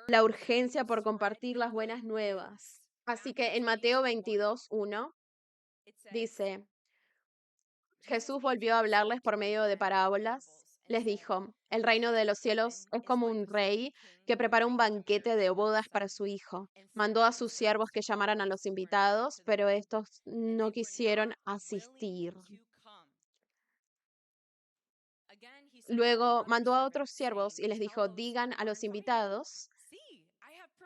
la urgencia por compartir las buenas nuevas. Así que en Mateo 22:1 dice, Jesús volvió a hablarles por medio de parábolas. Les dijo, el reino de los cielos es como un rey que prepara un banquete de bodas para su hijo. Mandó a sus siervos que llamaran a los invitados, pero estos no quisieron asistir. Luego mandó a otros siervos y les dijo, digan a los invitados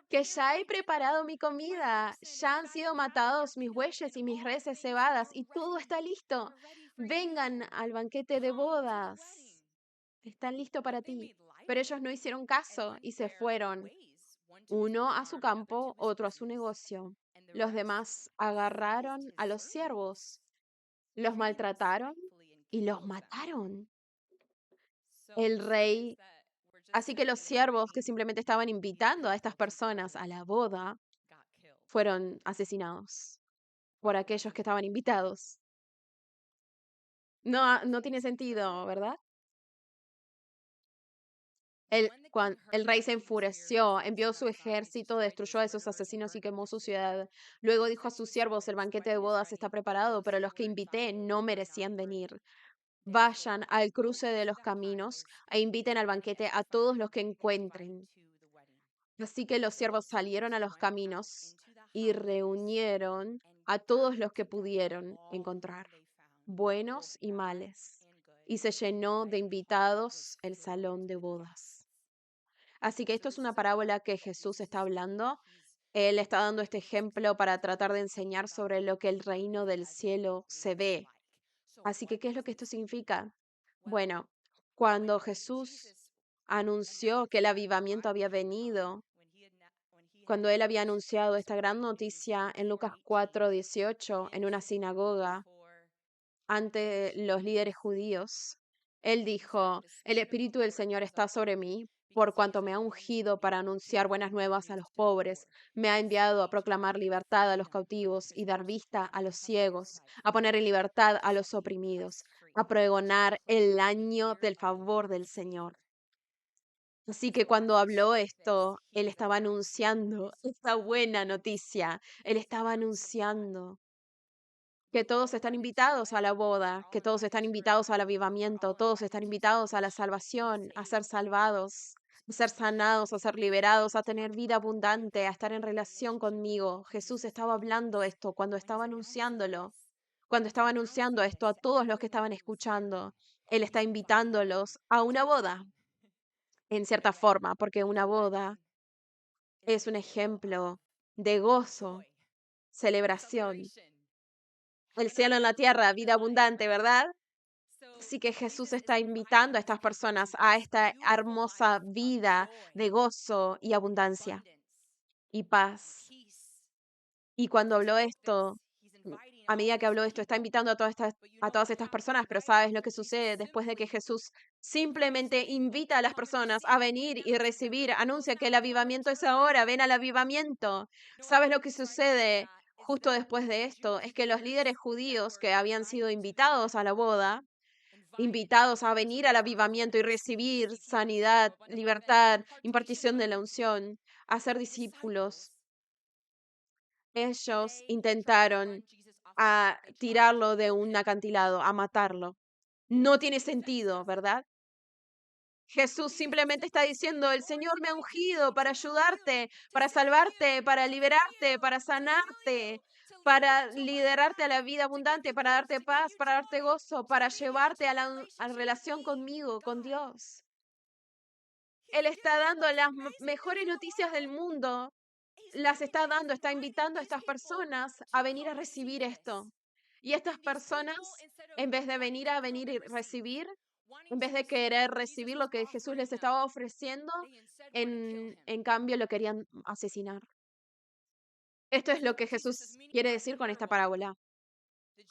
que ya he preparado mi comida, ya han sido matados mis bueyes y mis reses cebadas y todo está listo. Vengan al banquete de bodas. Están listos para ti. Pero ellos no hicieron caso y se fueron, uno a su campo, otro a su negocio. Los demás agarraron a los siervos, los maltrataron y los mataron. El rey, así que los siervos que simplemente estaban invitando a estas personas a la boda, fueron asesinados por aquellos que estaban invitados. No, no tiene sentido, ¿verdad? El rey se enfureció, envió su ejército, destruyó a esos asesinos y quemó su ciudad. Luego dijo a sus siervos, el banquete de bodas está preparado, pero los que invité no merecían venir. Vayan al cruce de los caminos e inviten al banquete a todos los que encuentren. Así que los siervos salieron a los caminos y reunieron a todos los que pudieron encontrar, buenos y males, y se llenó de invitados el salón de bodas. Así que esto es una parábola que Jesús está hablando. Él está dando este ejemplo para tratar de enseñar sobre lo que el reino del cielo se ve. Así que, ¿qué es lo que esto significa? Bueno, cuando Jesús anunció que el avivamiento había venido, cuando él había anunciado esta gran noticia en Lucas 4:18 en una sinagoga ante los líderes judíos, él dijo, el Espíritu del Señor está sobre mí, por cuanto me ha ungido para anunciar buenas nuevas a los pobres, me ha enviado a proclamar libertad a los cautivos y dar vista a los ciegos, a poner en libertad a los oprimidos, a pregonar el año del favor del Señor. Así que cuando habló esto, él estaba anunciando esta buena noticia, él estaba anunciando que todos están invitados a la boda, que todos están invitados al avivamiento, todos están invitados a la salvación, a ser salvados, a ser sanados, a ser liberados, a tener vida abundante, a estar en relación conmigo. Jesús estaba hablando esto cuando estaba anunciándolo, cuando estaba anunciando esto a todos los que estaban escuchando. Él está invitándolos a una boda, en cierta forma, porque una boda es un ejemplo de gozo, celebración. El cielo en la tierra, vida abundante, ¿verdad? Así que Jesús está invitando a estas personas a esta hermosa vida de gozo y abundancia y paz. Y cuando habló esto, a medida que habló esto, está invitando a todas estas personas, pero ¿sabes lo que sucede después de que Jesús simplemente invita a las personas a venir y recibir, anuncia que el avivamiento es ahora, ven al avivamiento? ¿Sabes lo que sucede justo después de esto? Es que los líderes judíos que habían sido invitados a la boda, invitados a venir al avivamiento y recibir sanidad, libertad, impartición de la unción, a ser discípulos, ellos intentaron a tirarlo de un acantilado, a matarlo. No tiene sentido, ¿verdad? Jesús simplemente está diciendo, el Señor me ha ungido para ayudarte, para salvarte, para liberarte, para sanarte, para liderarte a la vida abundante, para darte paz, para darte gozo, para llevarte a la relación conmigo, con Dios. Él está dando las mejores noticias del mundo, las está dando, está invitando a estas personas a venir a recibir esto. Y estas personas, en vez de venir y recibir, en vez de querer recibir lo que Jesús les estaba ofreciendo, en cambio lo querían asesinar. Esto es lo que Jesús quiere decir con esta parábola.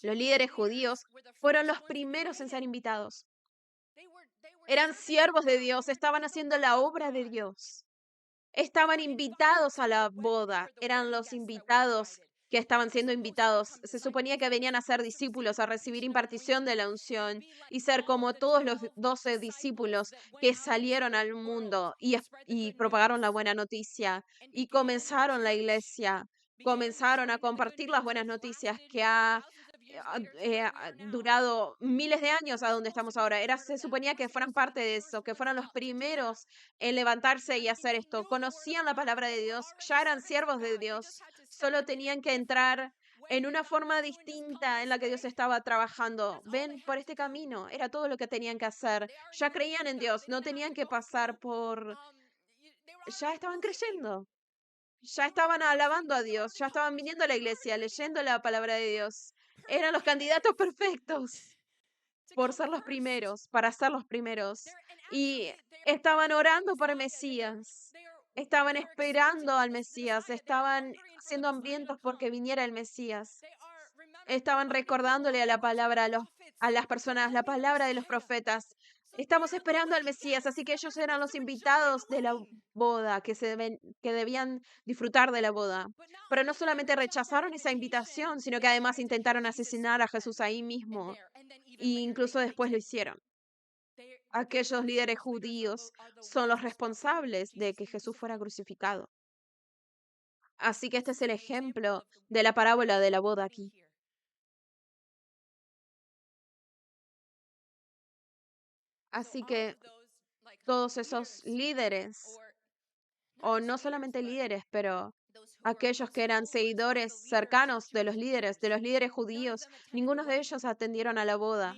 Los líderes judíos fueron los primeros en ser invitados. Eran siervos de Dios, estaban haciendo la obra de Dios. Estaban invitados a la boda, eran los invitados que estaban siendo invitados. Se suponía que venían a ser discípulos, a recibir impartición de la unción y ser como todos los 12 discípulos que salieron al mundo y propagaron la buena noticia y comenzaron la iglesia, comenzaron a compartir las buenas noticias que ha durado miles de años a donde estamos ahora. Se suponía que fueran parte de eso, que fueran los primeros en levantarse y hacer esto. Conocían la palabra de Dios, ya eran siervos de Dios, solo tenían que entrar en una forma distinta en la que Dios estaba trabajando. Ven por este camino, era todo lo que tenían que hacer. Ya creían en Dios, no tenían que pasar por... Ya estaban creyendo, ya estaban alabando a Dios, ya estaban viniendo a la iglesia, leyendo la palabra de Dios. Eran los candidatos perfectos por ser los primeros, para ser los primeros. Y estaban orando por el Mesías, estaban esperando al Mesías, estaban siendo hambrientos porque viniera el Mesías. Estaban recordándole a la palabra a las personas, la palabra de los profetas. Estamos esperando al Mesías, así que ellos eran los invitados de la boda, que debían disfrutar de la boda. Pero no solamente rechazaron esa invitación, sino que además intentaron asesinar a Jesús ahí mismo. E incluso después lo hicieron. Aquellos líderes judíos son los responsables de que Jesús fuera crucificado. Así que este es el ejemplo de la parábola de la boda aquí. Así que todos esos líderes, o no solamente líderes, pero aquellos que eran seguidores cercanos de los líderes judíos, ninguno de ellos atendieron a la boda,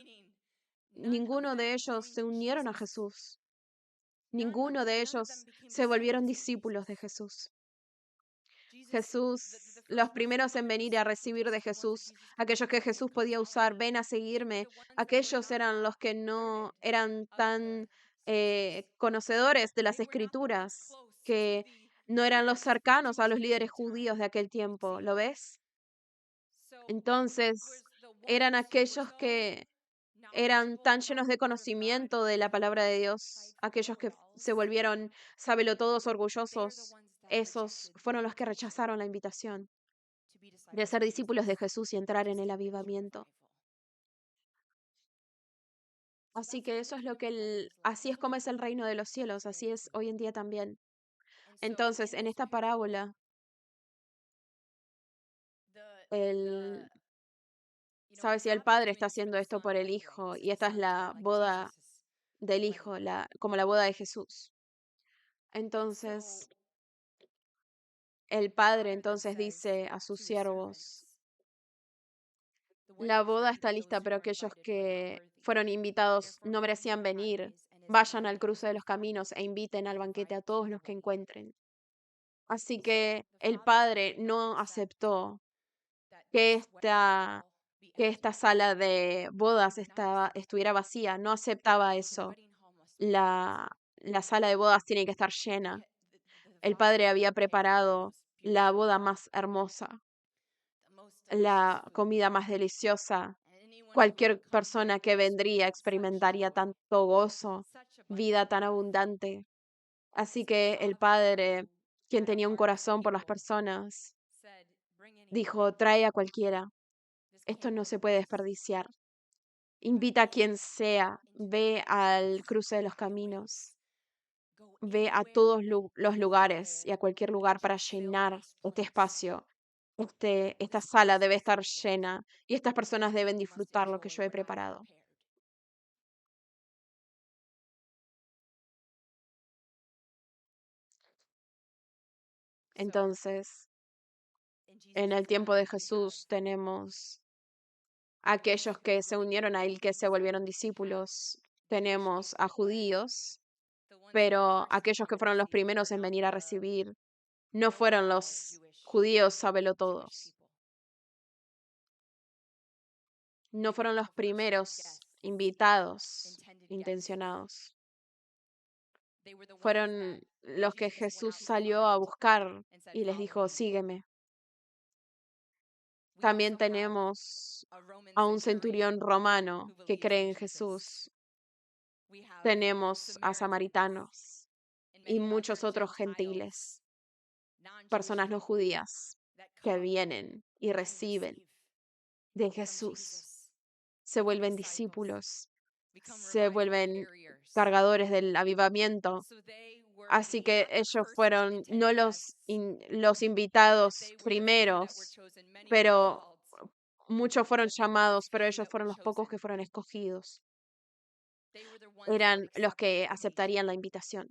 ninguno de ellos se unieron a Jesús, ninguno de ellos se volvieron discípulos de Jesús. Jesús, los primeros en venir a recibir de Jesús, aquellos que Jesús podía usar, ven a seguirme, aquellos eran los que no eran tan conocedores de las escrituras, que no eran los cercanos a los líderes judíos de aquel tiempo, ¿lo ves? Entonces, eran aquellos que eran tan llenos de conocimiento de la palabra de Dios, aquellos que se volvieron sabelotodos orgullosos, esos fueron los que rechazaron la invitación de ser discípulos de Jesús y entrar en el avivamiento. Así que eso es así es como es el reino de los cielos, así es hoy en día también. Entonces, en esta parábola, el, sabes, si el padre está haciendo esto por el hijo, y esta es la boda del hijo, como la boda de Jesús. Entonces, el padre entonces dice a sus siervos, la boda está lista, pero aquellos que fueron invitados no merecían venir. Vayan al cruce de los caminos e inviten al banquete a todos los que encuentren. Así que el padre no aceptó que esta sala de bodas estuviera vacía, no aceptaba eso. La sala de bodas tiene que estar llena. El padre había preparado la boda más hermosa, la comida más deliciosa. Cualquier persona que vendría experimentaría tanto gozo, vida tan abundante. Así que el padre, quien tenía un corazón por las personas, dijo, trae a cualquiera. Esto no se puede desperdiciar. Invita a quien sea, ve al cruce de los caminos, ve a todos los lugares y a cualquier lugar para llenar este espacio. Esta sala debe estar llena y estas personas deben disfrutar lo que yo he preparado. Entonces, en el tiempo de Jesús tenemos aquellos que se unieron a él, que se volvieron discípulos. Tenemos a judíos, pero aquellos que fueron los primeros en venir a recibir no fueron los judíos sabelotodos. No fueron los primeros invitados intencionados. Fueron los que Jesús salió a buscar y les dijo, sígueme. También tenemos a un centurión romano que cree en Jesús. Tenemos a samaritanos y muchos otros gentiles, personas no judías. que vienen y reciben de Jesús, se vuelven discípulos, se vuelven cargadores del avivamiento. Así que ellos fueron no los invitados primeros, pero muchos fueron llamados, pero ellos fueron los pocos que fueron escogidos. Eran los que aceptarían la invitación.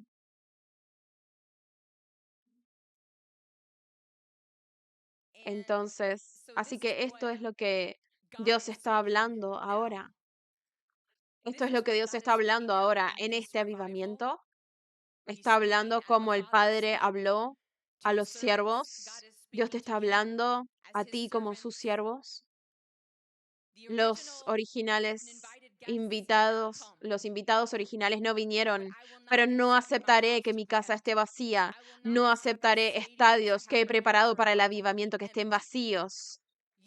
Entonces, así que esto es lo que Dios está hablando ahora. Esto es lo que Dios está hablando ahora en este avivamiento. Está hablando como el Padre habló a los siervos. Dios te está hablando a ti como sus siervos. Los originales invitados, los invitados originales no vinieron, pero no aceptaré que mi casa esté vacía. No aceptaré estadios que he preparado para el avivamiento que estén vacíos.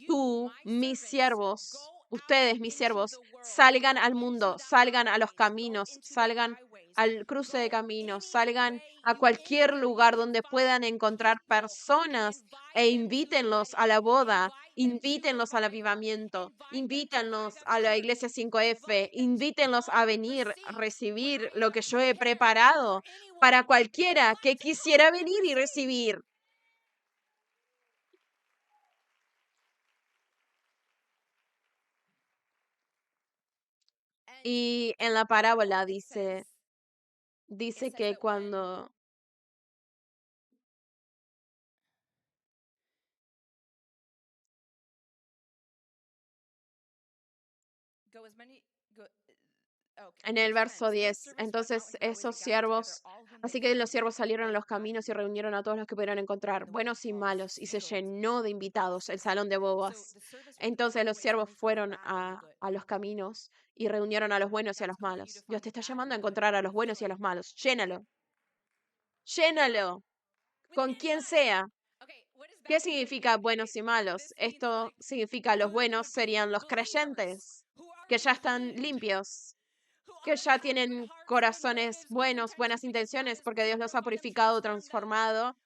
Tú, mis siervos, ustedes, mis siervos, salgan al mundo, salgan a los caminos, salgan al cruce de caminos, salgan a cualquier lugar donde puedan encontrar personas e invítenlos a la boda, invítenlos al avivamiento, invítenlos a la iglesia 5F, invítenlos a venir a recibir lo que yo he preparado para cualquiera que quisiera venir y recibir. Y en la parábola dice que cuando en el verso 10, entonces esos siervos, así que los siervos salieron a los caminos y reunieron a todos los que pudieron encontrar, buenos y malos, y se llenó de invitados el salón de bodas. Entonces los siervos fueron a los caminos y reunieron a los buenos y a los malos. Dios te está llamando a encontrar a los buenos y a los malos. Llénalo, llénalo, con quien sea. ¿Qué significa buenos y malos? Esto significa los buenos serían los creyentes, que ya están limpios, que ya tienen corazones buenos, buenas intenciones, porque Dios los ha purificado, transformado,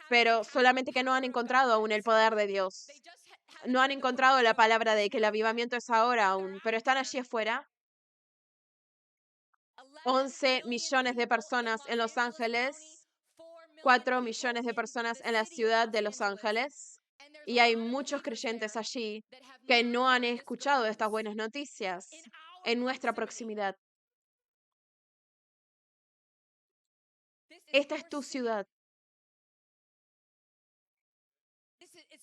pero solamente que no han encontrado aún el poder de Dios. No han encontrado la palabra de que el avivamiento es ahora aún, pero están allí afuera. 11 millones de personas en Los Ángeles, 4 millones de personas en la ciudad de Los Ángeles, y hay muchos creyentes allí que no han escuchado estas buenas noticias en nuestra proximidad. Esta es tu ciudad.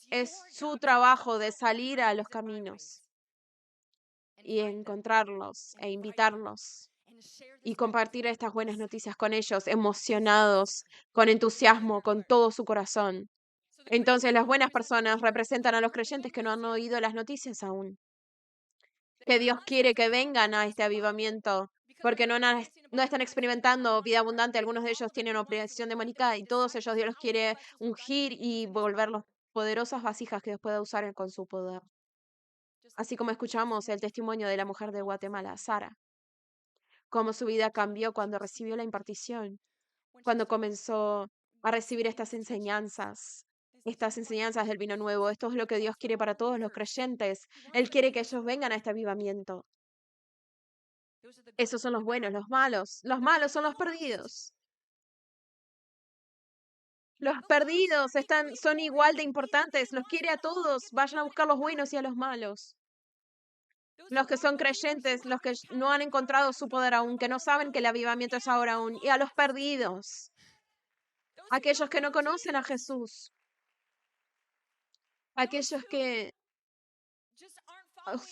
Es su trabajo de salir a los caminos y encontrarlos e invitarlos y compartir estas buenas noticias con ellos, emocionados, con entusiasmo, con todo su corazón. Entonces las buenas personas representan a los creyentes que no han oído las noticias aún, que Dios quiere que vengan a este avivamiento, porque no están experimentando vida abundante. Algunos de ellos tienen opresión demoníaca y todos ellos Dios los quiere ungir y volverlos poderosas vasijas que Dios pueda usar con su poder. Así como escuchamos el testimonio de la mujer de Guatemala, Sara, cómo su vida cambió cuando recibió la impartición, cuando comenzó a recibir estas enseñanzas del vino nuevo. Esto es lo que Dios quiere para todos los creyentes. Él quiere que ellos vengan a este avivamiento. Esos son los buenos, los malos. Los malos son los perdidos. Los perdidos son igual de importantes. Los quiere a todos. Vayan a buscar los buenos y a los malos. Los que son creyentes, los que no han encontrado su poder aún, que no saben que el avivamiento es ahora aún, y a los perdidos, aquellos que no conocen a Jesús, aquellos que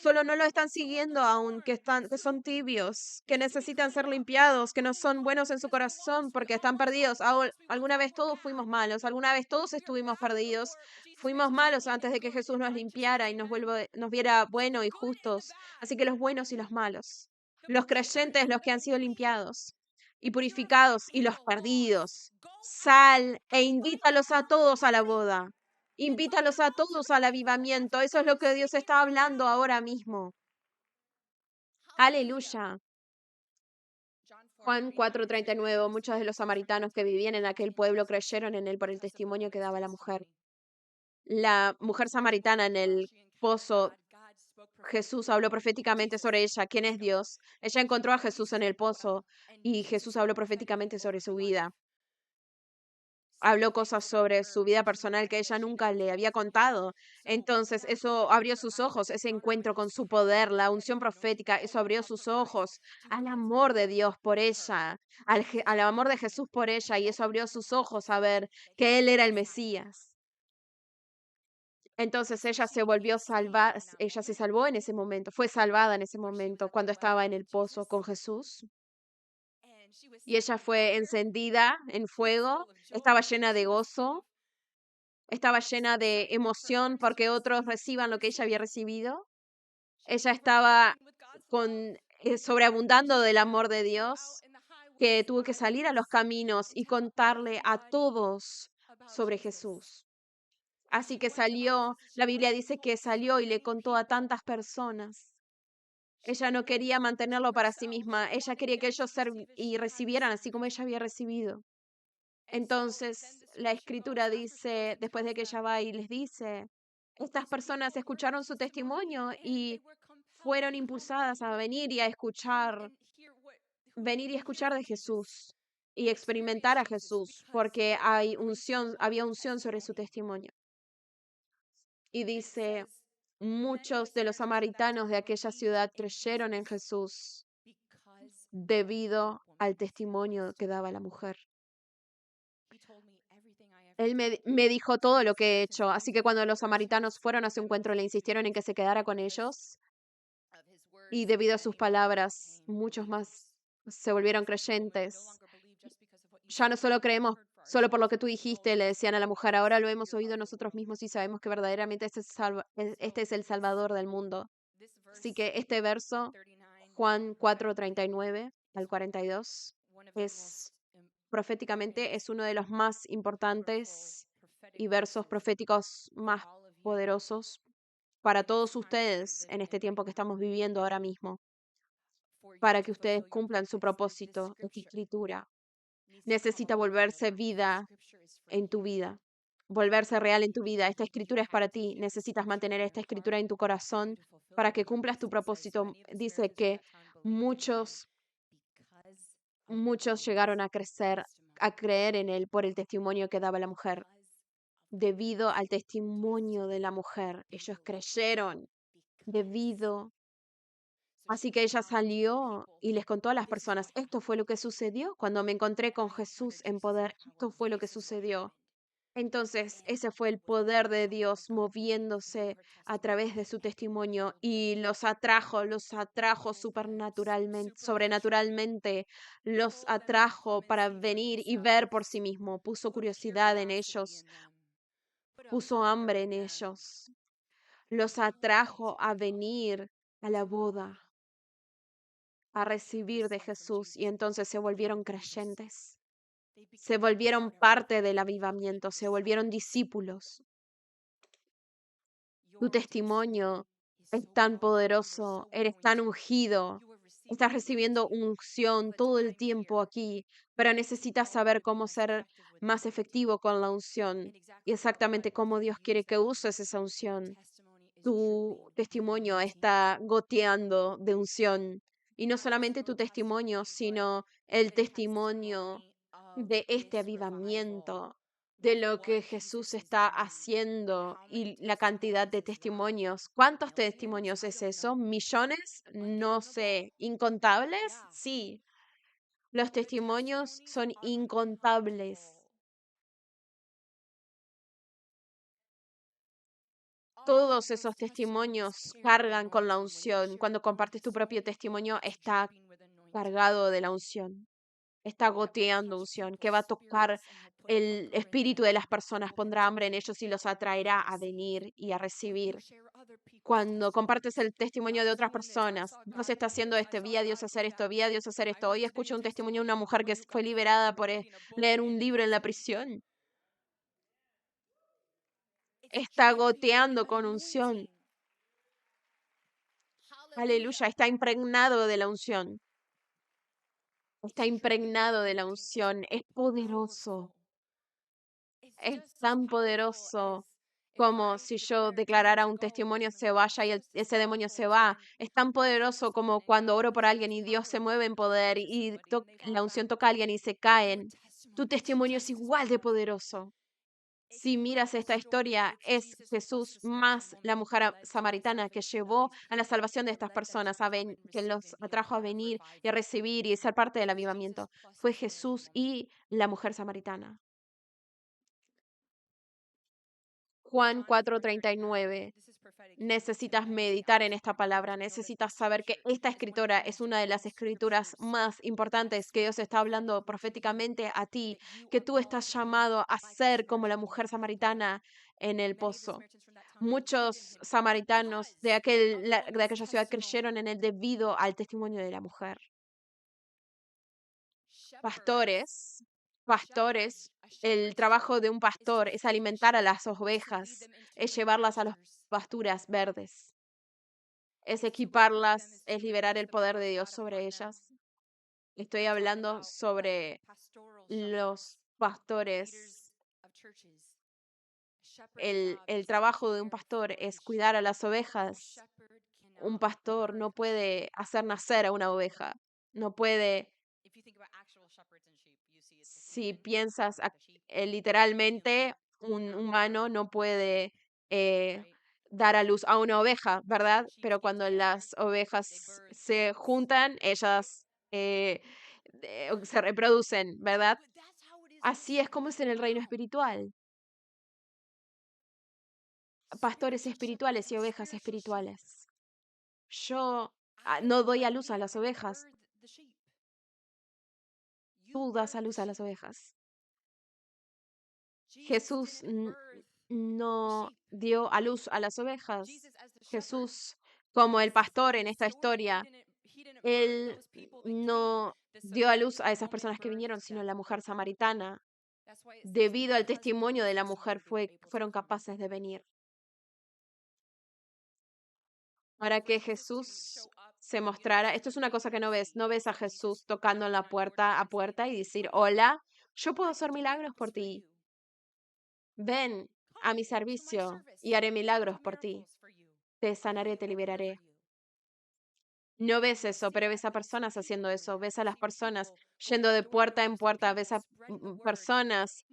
solo no lo están siguiendo aún, que son tibios, que necesitan ser limpiados, que no son buenos en su corazón porque están perdidos. Alguna vez todos fuimos malos, alguna vez todos estuvimos perdidos, fuimos malos antes de que Jesús nos limpiara y nos viera buenos y justos. Así que los buenos y los malos, los creyentes, los que han sido limpiados y purificados, y los perdidos. Sal e invítalos a todos a la boda. Invítalos a todos al avivamiento. Eso es lo que Dios está hablando ahora mismo. Aleluya. Juan 4:39. Muchos de los samaritanos que vivían en aquel pueblo creyeron en él por el testimonio que daba la mujer. La mujer samaritana en el pozo, Jesús habló proféticamente sobre ella. ¿Quién es Dios? Ella encontró a Jesús en el pozo y Jesús habló proféticamente sobre su vida. Habló cosas sobre su vida personal que ella nunca le había contado. Entonces, eso abrió sus ojos, ese encuentro con su poder, la unción profética, eso abrió sus ojos al amor de Dios por ella, al amor de Jesús por ella, y eso abrió sus ojos a ver que Él era el Mesías. Entonces ella se volvió salva, ella se salvó en ese momento, fue salvada en ese momento cuando estaba en el pozo con Jesús. Y ella fue encendida en fuego, estaba llena de gozo, estaba llena de emoción porque otros reciban lo que ella había recibido. Ella estaba sobreabundando del amor de Dios, que tuvo que salir a los caminos y contarle a todos sobre Jesús. Así que salió, la Biblia dice que salió y le contó a tantas personas. Ella no quería mantenerlo para sí misma, ella quería que ellos y recibieran así como ella había recibido. Entonces, la escritura dice, después de que ella va y les dice, estas personas escucharon su testimonio y fueron impulsadas a venir y escuchar de Jesús y experimentar a Jesús, porque había unción sobre su testimonio. Y dice, muchos de los samaritanos de aquella ciudad creyeron en Jesús debido al testimonio que daba la mujer. Él me dijo todo lo que he hecho, así que cuando los samaritanos fueron a su encuentro le insistieron en que se quedara con ellos y debido a sus palabras muchos más se volvieron creyentes. Ya no solo creemos solo por lo que tú dijiste, le decían a la mujer, ahora lo hemos oído nosotros mismos y sabemos que verdaderamente este es el Salvador del mundo. Así que este verso, Juan 4:39 al 42, es proféticamente es uno de los más importantes y versos proféticos más poderosos para todos ustedes en este tiempo que estamos viviendo ahora mismo, para que ustedes cumplan su propósito. Esta escritura necesita volverse vida en tu vida, volverse real en tu vida. Esta escritura es para ti. Necesitas mantener esta escritura en tu corazón para que cumplas tu propósito. Dice que muchos, muchos llegaron a creer en él por el testimonio que daba la mujer. Debido al testimonio de la mujer, ellos creyeron debido. Así que ella salió y les contó a las personas, esto fue lo que sucedió cuando me encontré con Jesús en poder, esto fue lo que sucedió. Entonces, ese fue el poder de Dios moviéndose a través de su testimonio y los atrajo supernaturalmente, sobrenaturalmente, los atrajo para venir y ver por sí mismo, puso curiosidad en ellos, puso hambre en ellos, los atrajo a venir a la boda, a recibir de Jesús y entonces se volvieron creyentes, se volvieron parte del avivamiento, se volvieron discípulos. Tu testimonio es tan poderoso, eres tan ungido, estás recibiendo unción todo el tiempo aquí, pero necesitas saber cómo ser más efectivo con la unción y exactamente cómo Dios quiere que uses esa unción. Tu testimonio está goteando de unción. Y no solamente tu testimonio, sino el testimonio de este avivamiento, de lo que Jesús está haciendo y la cantidad de testimonios. ¿Cuántos testimonios es eso? ¿Millones? No sé. ¿Incontables? Sí. Los testimonios son incontables. Todos esos testimonios cargan con la unción. Cuando compartes tu propio testimonio, está cargado de la unción. Está goteando unción que va a tocar el espíritu de las personas, pondrá hambre en ellos y los atraerá a venir y a recibir. Cuando compartes el testimonio de otras personas, Dios está haciendo esto, vi a Dios hacer esto, vi a Dios hacer esto. Hoy escucho un testimonio de una mujer que fue liberada por leer un libro en la prisión. Está goteando con unción. Aleluya, está impregnado de la unción. Está impregnado de la unción. Es poderoso. Es tan poderoso. como si yo declarara un testimonio se vaya y ese demonio se va. Es tan poderoso como cuando oro por alguien y Dios se mueve en poder y la unción toca a alguien y se caen. Tu testimonio es igual de poderoso. Si miras esta historia, es Jesús más la mujer samaritana que llevó a la salvación de estas personas, que los atrajo a venir y a recibir y ser parte del avivamiento. Fue Jesús y la mujer samaritana. Juan 4:39. Necesitas meditar en esta palabra, necesitas saber que esta escritora es una de las escrituras más importantes, que Dios está hablando proféticamente a ti, que tú estás llamado a ser como la mujer samaritana en el pozo. Muchos samaritanos de aquella ciudad creyeron en él debido al testimonio de la mujer. Pastores, el trabajo de un pastor es alimentar a las ovejas, es llevarlas a las pasturas verdes, es equiparlas, es liberar el poder de Dios sobre ellas. Estoy hablando sobre los pastores. El trabajo de un pastor es cuidar a las ovejas. Un pastor no puede hacer nacer a una oveja, no puede. Si piensas literalmente, un humano no puede eh, dar a luz a una oveja, ¿verdad? Pero cuando las ovejas se juntan, ellas se reproducen, ¿verdad? Así es como es en el reino espiritual. Pastores espirituales y ovejas espirituales. Yo no doy a luz a las ovejas, tú das a luz a las ovejas. Jesús no dio a luz a las ovejas. Jesús, como el pastor en esta historia, él no dio a luz a esas personas que vinieron, sino a la mujer samaritana. Debido al testimonio de la mujer, fueron capaces de venir. Para que Jesús se mostrara. Esto es una cosa que no ves. No ves a Jesús tocando en la puerta a puerta y decir, hola, yo puedo hacer milagros por ti. Ven a mi servicio y haré milagros por ti. Te sanaré, te liberaré. No ves eso, pero ves a personas haciendo eso. Ves a las personas yendo de puerta en puerta. Ves a personas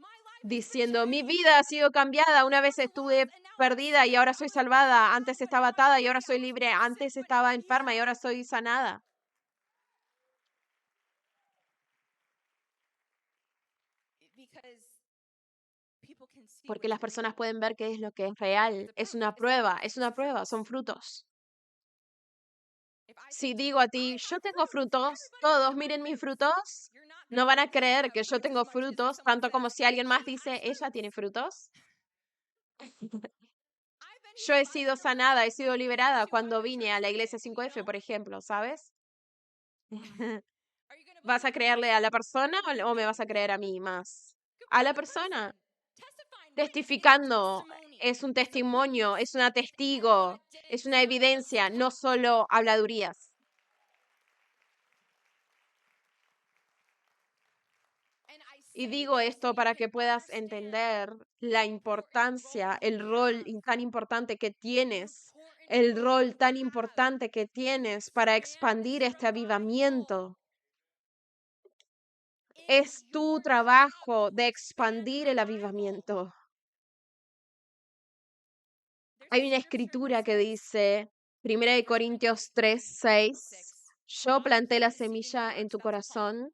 diciendo, mi vida ha sido cambiada. Una vez estuve perdida y ahora soy salvada. Antes estaba atada y ahora soy libre. Antes estaba enferma y ahora soy sanada. Porque las personas pueden ver qué es lo que es real. Es una prueba, son frutos. Si digo a ti, yo tengo frutos, todos miren mis frutos, no van a creer que yo tengo frutos, tanto como si alguien más dice, ella tiene frutos. Yo he sido sanada, he sido liberada cuando vine a la iglesia 5F, por ejemplo, ¿sabes? ¿Vas a creerle a la persona o me vas a creer a mí más? A la persona. Testificando es un testimonio, es una testigo, es una evidencia, no solo habladurías. Y digo esto para que puedas entender la importancia, el rol tan importante que tienes, el rol tan importante que tienes para expandir este avivamiento. Es tu trabajo de expandir el avivamiento. Hay una escritura que dice, 1 Corintios 3:6, yo planté la semilla en tu corazón,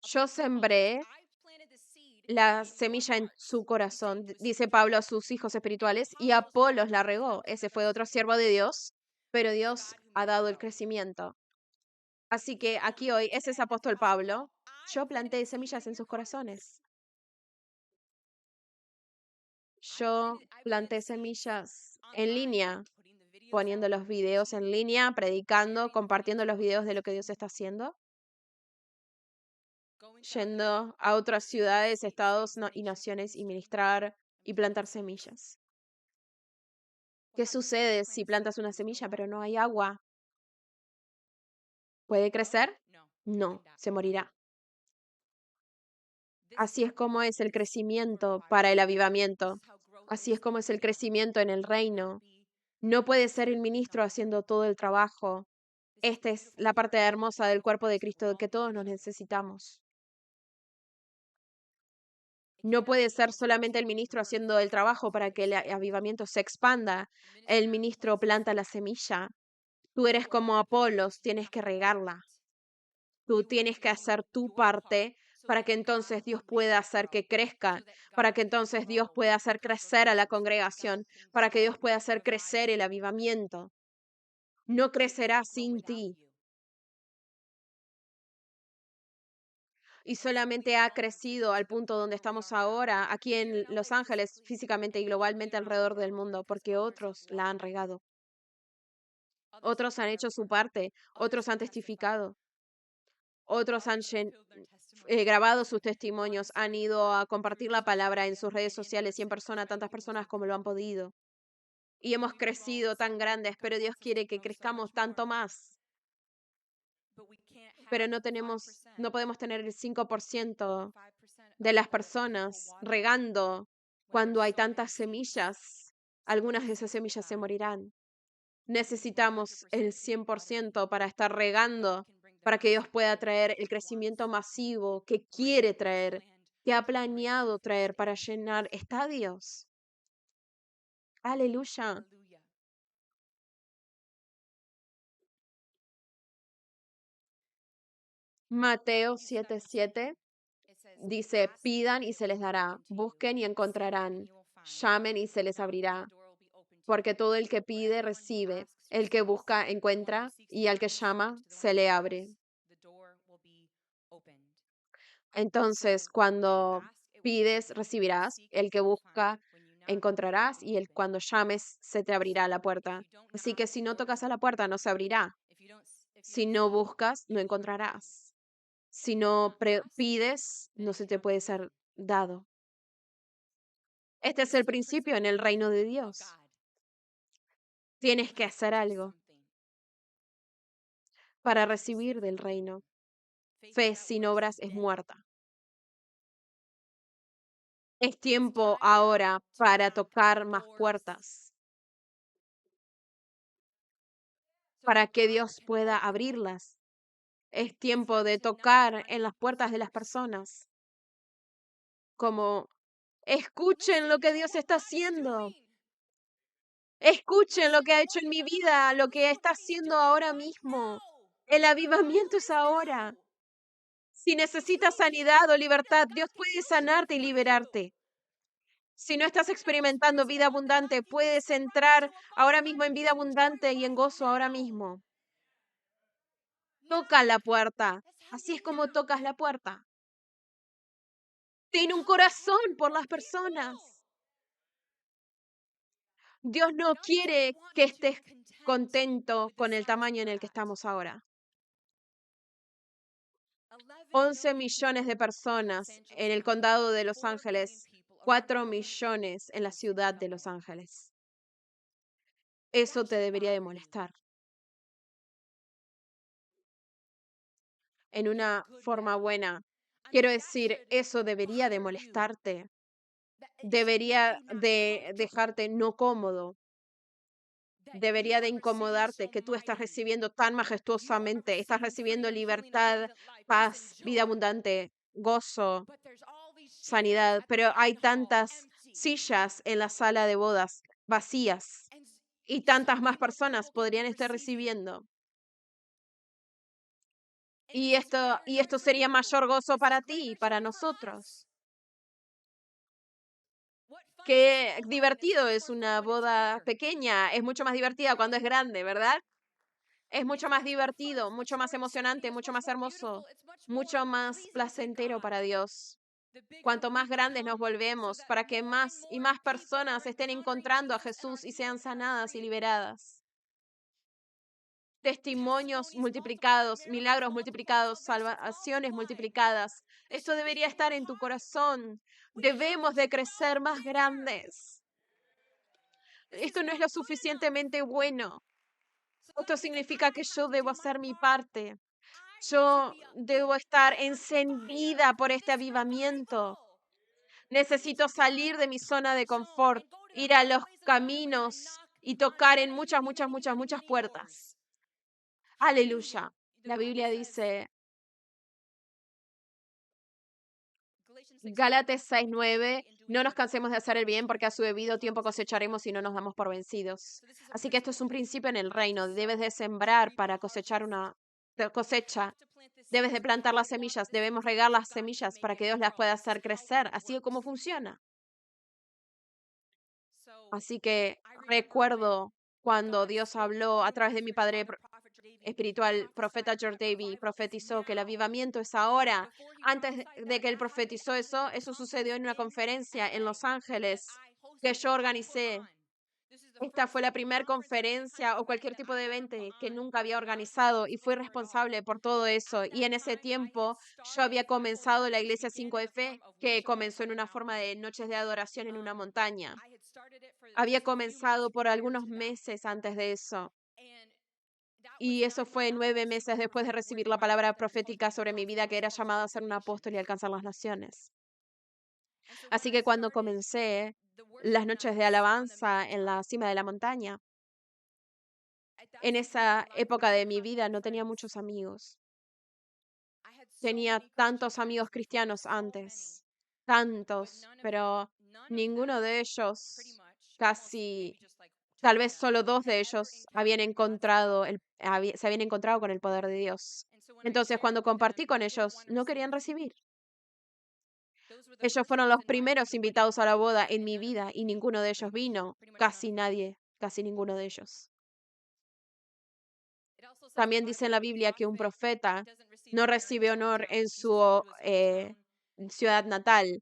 yo sembré la semilla en su corazón, dice Pablo a sus hijos espirituales, y Apolos la regó. Ese fue otro siervo de Dios, pero Dios ha dado el crecimiento. Así que aquí hoy, ese es apóstol Pablo. Yo planté semillas en sus corazones. Yo planté semillas en línea, poniendo los videos en línea, predicando, compartiendo los videos de lo que Dios está haciendo, yendo a otras ciudades, estados y naciones y ministrar y plantar semillas. ¿Qué sucede si plantas una semilla pero no hay agua? ¿Puede crecer? No, se morirá. Así es como es el crecimiento para el avivamiento. Así es como es el crecimiento en el reino. No puede ser el ministro haciendo todo el trabajo. Esta es la parte hermosa del cuerpo de Cristo que todos nos necesitamos. No puede ser solamente el ministro haciendo el trabajo para que el avivamiento se expanda. El ministro planta la semilla. Tú eres como Apolos, tienes que regarla. Tú tienes que hacer tu parte para que entonces Dios pueda hacer que crezca, para que entonces Dios pueda hacer crecer a la congregación, para que Dios pueda hacer crecer el avivamiento. No crecerá sin ti. Y solamente ha crecido al punto donde estamos ahora, aquí en Los Ángeles, físicamente y globalmente alrededor del mundo, porque otros la han regado. Otros han hecho su parte, otros han testificado, otros han grabado sus testimonios, han ido a compartir la palabra en sus redes sociales y en persona, tantas personas como lo han podido. Y hemos crecido tan grandes, pero Dios quiere que crezcamos tanto más. Pero no podemos tener el 5% de las personas regando cuando hay tantas semillas. Algunas de esas semillas se morirán. Necesitamos el 100% para estar regando, para que Dios pueda traer el crecimiento masivo que quiere traer, que ha planeado traer para llenar estadios. Aleluya. Mateo 7:7 dice, pidan y se les dará, busquen y encontrarán, llamen y se les abrirá, porque todo el que pide recibe, el que busca encuentra y al que llama se le abre. Entonces, cuando pides, recibirás, el que busca, encontrarás, y cuando llames, se te abrirá la puerta. Así que si no tocas a la puerta, no se abrirá. Si no buscas, no encontrarás. Si no pides, no se te puede ser dado. Este es el principio en el reino de Dios. Tienes que hacer algo para recibir del reino. Fe sin obras es muerta. Es tiempo ahora para tocar más puertas, para que Dios pueda abrirlas. Es tiempo de tocar en las puertas de las personas, como escuchen lo que Dios está haciendo. Escuchen lo que ha hecho en mi vida, lo que está haciendo ahora mismo. El avivamiento es ahora. Si necesitas sanidad o libertad, Dios puede sanarte y liberarte. Si no estás experimentando vida abundante, puedes entrar ahora mismo en vida abundante y en gozo ahora mismo. Toca la puerta. Así es como tocas la puerta. Ten un corazón por las personas. Dios no quiere que estés contento con el tamaño en el que estamos ahora. 11 millones de personas en el condado de Los Ángeles, 4 millones en la ciudad de Los Ángeles. Eso te debería de molestar. En una forma buena. Quiero decir, eso debería de molestarte. Debería de dejarte no cómodo. Debería de incomodarte que tú estás recibiendo tan majestuosamente, estás recibiendo libertad, paz, vida abundante, gozo, sanidad, pero hay tantas sillas en la sala de bodas vacías y tantas más personas podrían estar recibiendo. Y esto sería mayor gozo para ti y para nosotros. Qué divertido es una boda pequeña, es mucho más divertida cuando es grande, ¿verdad? Es mucho más divertido, mucho más emocionante, mucho más hermoso, mucho más placentero para Dios. Cuanto más grandes nos volvemos, para que más y más personas estén encontrando a Jesús y sean sanadas y liberadas. Testimonios multiplicados, milagros multiplicados, salvaciones multiplicadas. Esto debería estar en tu corazón. Debemos de crecer más grandes. Esto no es lo suficientemente bueno. Esto significa que yo debo hacer mi parte. Yo debo estar encendida por este avivamiento. Necesito salir de mi zona de confort. ir a los caminos y tocar en muchas, muchas, muchas, muchas puertas. Aleluya. La Biblia dice, Gálatas 6:9, no nos cansemos de hacer el bien porque a su debido tiempo cosecharemos y no nos damos por vencidos. Así que esto es un principio en el reino. Debes de sembrar para cosechar una cosecha. Debes de plantar las semillas. Debemos regar las semillas para que Dios las pueda hacer crecer. Así es como funciona. Así que recuerdo cuando Dios habló a través de mi padre espiritual, profeta George Davy, profetizó que el avivamiento es ahora. Antes de que él profetizó eso, eso sucedió en una conferencia en Los Ángeles que yo organicé. Esta fue la primera conferencia o cualquier tipo de evento que nunca había organizado y fui responsable por todo eso. Y en ese tiempo yo había comenzado la Iglesia 5F, que comenzó en una forma de noches de adoración en una montaña. Había comenzado por algunos meses antes de eso. Y eso fue 9 meses después de recibir la palabra profética sobre mi vida, que era llamada a ser un apóstol y alcanzar las naciones. Así que cuando comencé las noches de alabanza en la cima de la montaña, en esa época de mi vida no tenía muchos amigos. Tenía tantos amigos cristianos antes, tantos, pero ninguno de ellos, casi, tal vez solo 2 de ellos, se habían encontrado con el poder de Dios. Entonces, cuando compartí con ellos, no querían recibir. Ellos fueron los primeros invitados a la boda en mi vida y ninguno de ellos vino. Casi nadie, casi ninguno de ellos. También dice en la Biblia que un profeta no recibe honor en su ciudad natal.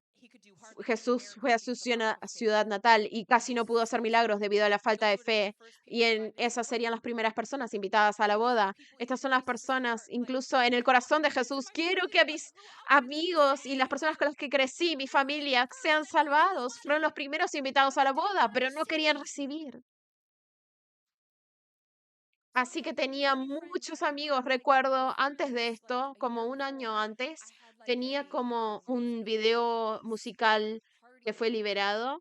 Jesús fue a su ciudad natal y casi no pudo hacer milagros debido a la falta de fe. Y esas serían las primeras personas invitadas a la boda. Estas son las personas, incluso en el corazón de Jesús. Quiero que mis amigos y las personas con las que crecí, mi familia, sean salvados. Fueron los primeros invitados a la boda, pero no querían recibir. Así que tenía muchos amigos. Recuerdo antes de esto, como un año antes, tenía como un video musical que fue liberado.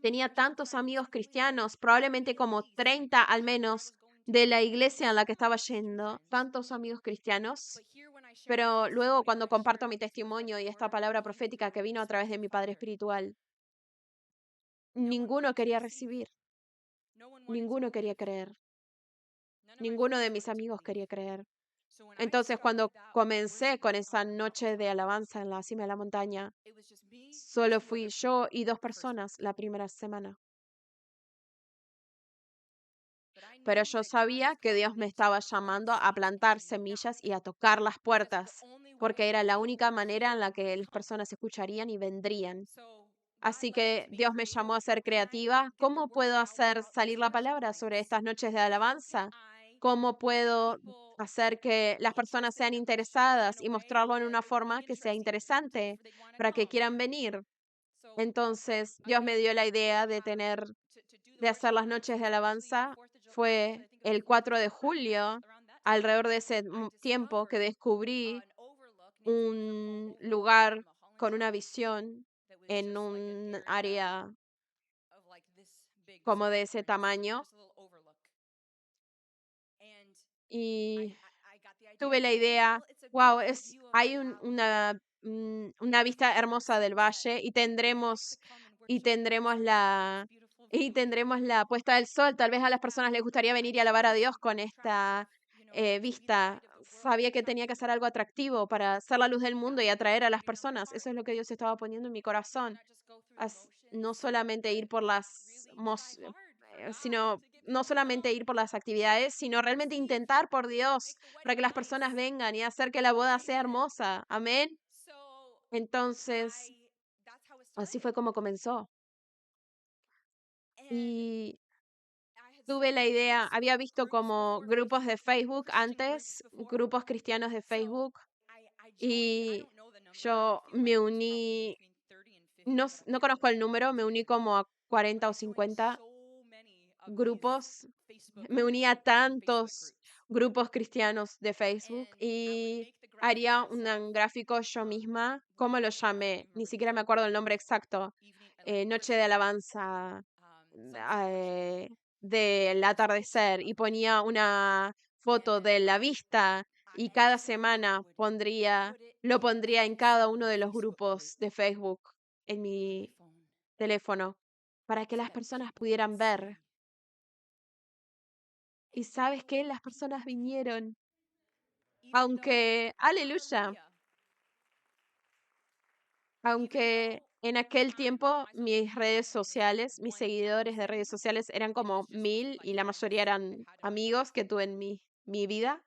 Tenía tantos amigos cristianos, probablemente como 30 al menos de la iglesia en la que estaba yendo, tantos amigos cristianos. Pero luego cuando comparto mi testimonio y esta palabra profética que vino a través de mi padre espiritual, ninguno quería recibir, ninguno quería creer. Ninguno de mis amigos quería creer. Entonces, cuando comencé con esa noche de alabanza en la cima de la montaña, solo fui yo y 2 personas la primera semana. Pero yo sabía que Dios me estaba llamando a plantar semillas y a tocar las puertas, porque era la única manera en la que las personas escucharían y vendrían. Así que Dios me llamó a ser creativa. ¿Cómo puedo hacer salir la palabra sobre estas noches de alabanza? ¿Cómo puedo hacer que las personas sean interesadas y mostrarlo en una forma que sea interesante para que quieran venir? Entonces, Dios me dio la idea de hacer las noches de alabanza. Fue el 4 de julio, alrededor de ese tiempo, que descubrí un lugar con una visión en un área como de ese tamaño y tuve la idea, wow, hay una vista hermosa del valle y tendremos la puesta del sol. Tal vez a las personas les gustaría venir y alabar a Dios con esta vista. Sabía que tenía que hacer algo atractivo para ser la luz del mundo y atraer a las personas. Eso es lo que Dios estaba poniendo en mi corazón. No solamente ir por sino no solamente ir por las actividades, sino realmente intentar por Dios para que las personas vengan y hacer que la boda sea hermosa. Amén. Entonces, así fue como comenzó. Y tuve la idea, había visto como grupos de Facebook antes, grupos cristianos de Facebook, y yo me uní, no conozco el número, me uní como a 40 o 50 grupos, me uní a tantos grupos cristianos de Facebook y haría un gráfico yo misma. ¿Cómo lo llamé? Ni siquiera me acuerdo el nombre exacto. noche de alabanza eh, del atardecer y ponía una foto de la vista y cada semana lo pondría en cada uno de los grupos de Facebook en mi teléfono para que las personas pudieran ver. Y sabes qué, las personas vinieron, aunque, aleluya, aunque en aquel tiempo mis redes sociales, mis seguidores de redes sociales eran como 1000 y la mayoría eran amigos que tuve en mi vida.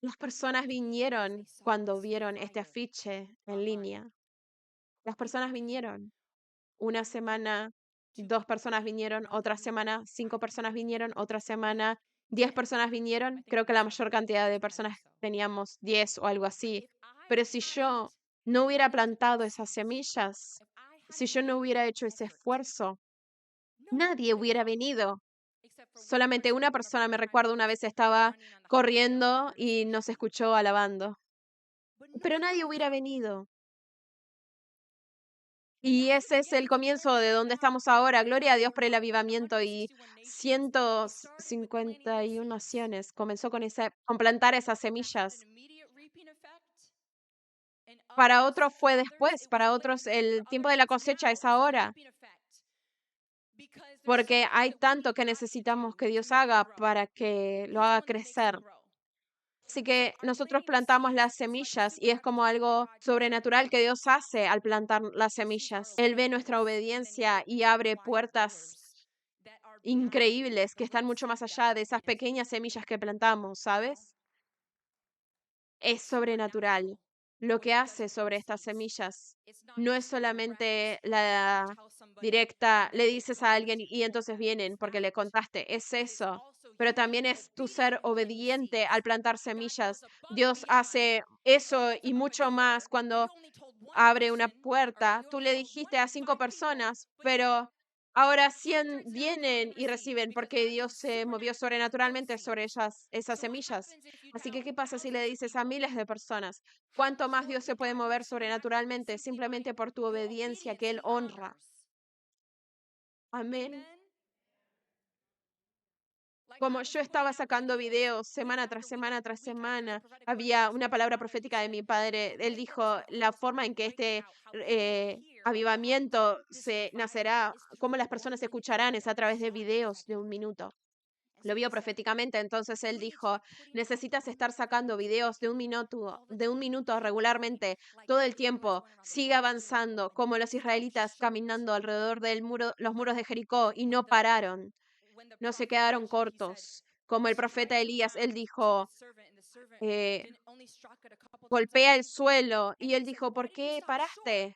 Las personas vinieron cuando vieron este afiche en línea. Las personas vinieron. Una semana, 2 personas vinieron, otra semana, 5 personas vinieron, otra semana, 10 personas vinieron. Creo que la mayor cantidad de personas teníamos 10 o algo así. Pero si yo no hubiera plantado esas semillas, si yo no hubiera hecho ese esfuerzo, nadie hubiera venido. Solamente una persona, me recuerdo, una vez estaba corriendo y nos escuchó alabando. Pero nadie hubiera venido. Y ese es el comienzo de donde estamos ahora. Gloria a Dios por el avivamiento y 151 naciones comenzó con plantar esas semillas. Para otros fue después, para otros el tiempo de la cosecha es ahora, porque hay tanto que necesitamos que Dios haga para que lo haga crecer. Así que nosotros plantamos las semillas y es como algo sobrenatural que Dios hace al plantar las semillas. Él ve nuestra obediencia y abre puertas increíbles que están mucho más allá de esas pequeñas semillas que plantamos, ¿sabes? Es sobrenatural. Lo que hace sobre estas semillas no es solamente la directa, le dices a alguien y entonces vienen porque le contaste, es eso, pero también es tu ser obediente al plantar semillas. Dios hace eso y mucho más cuando abre una puerta. Tú le dijiste a 5 personas, pero ahora 100 vienen y reciben porque Dios se movió sobrenaturalmente sobre ellas, esas semillas. Así que, ¿qué pasa si le dices a miles de personas? ¿Cuánto más Dios se puede mover sobrenaturalmente simplemente por tu obediencia que Él honra? Amén. Como yo estaba sacando videos semana tras semana tras semana, había una palabra profética de mi padre. Él dijo, la forma en que este avivamiento se nacerá, cómo las personas escucharán, es a través de videos de 1 minuto. Lo vio proféticamente, entonces él dijo, necesitas estar sacando videos de 1 minuto regularmente, todo el tiempo, sigue avanzando, como los israelitas caminando alrededor del muro, los muros de Jericó y no pararon, no se quedaron cortos. Como el profeta Elías, él dijo, eh, golpea el suelo, y él dijo, ¿por qué paraste?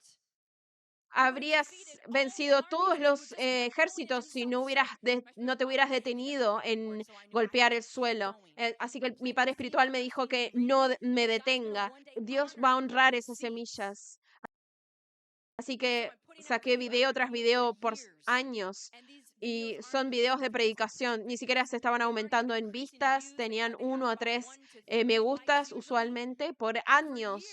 Habrías vencido todos los ejércitos si no te hubieras detenido en golpear el suelo. Así que mi padre espiritual me dijo que no me detenga. Dios va a honrar esas semillas. Así que saqué video tras video por años y son videos de predicación. Ni siquiera se estaban aumentando en vistas, tenían 1 a 3 me gustas usualmente por años.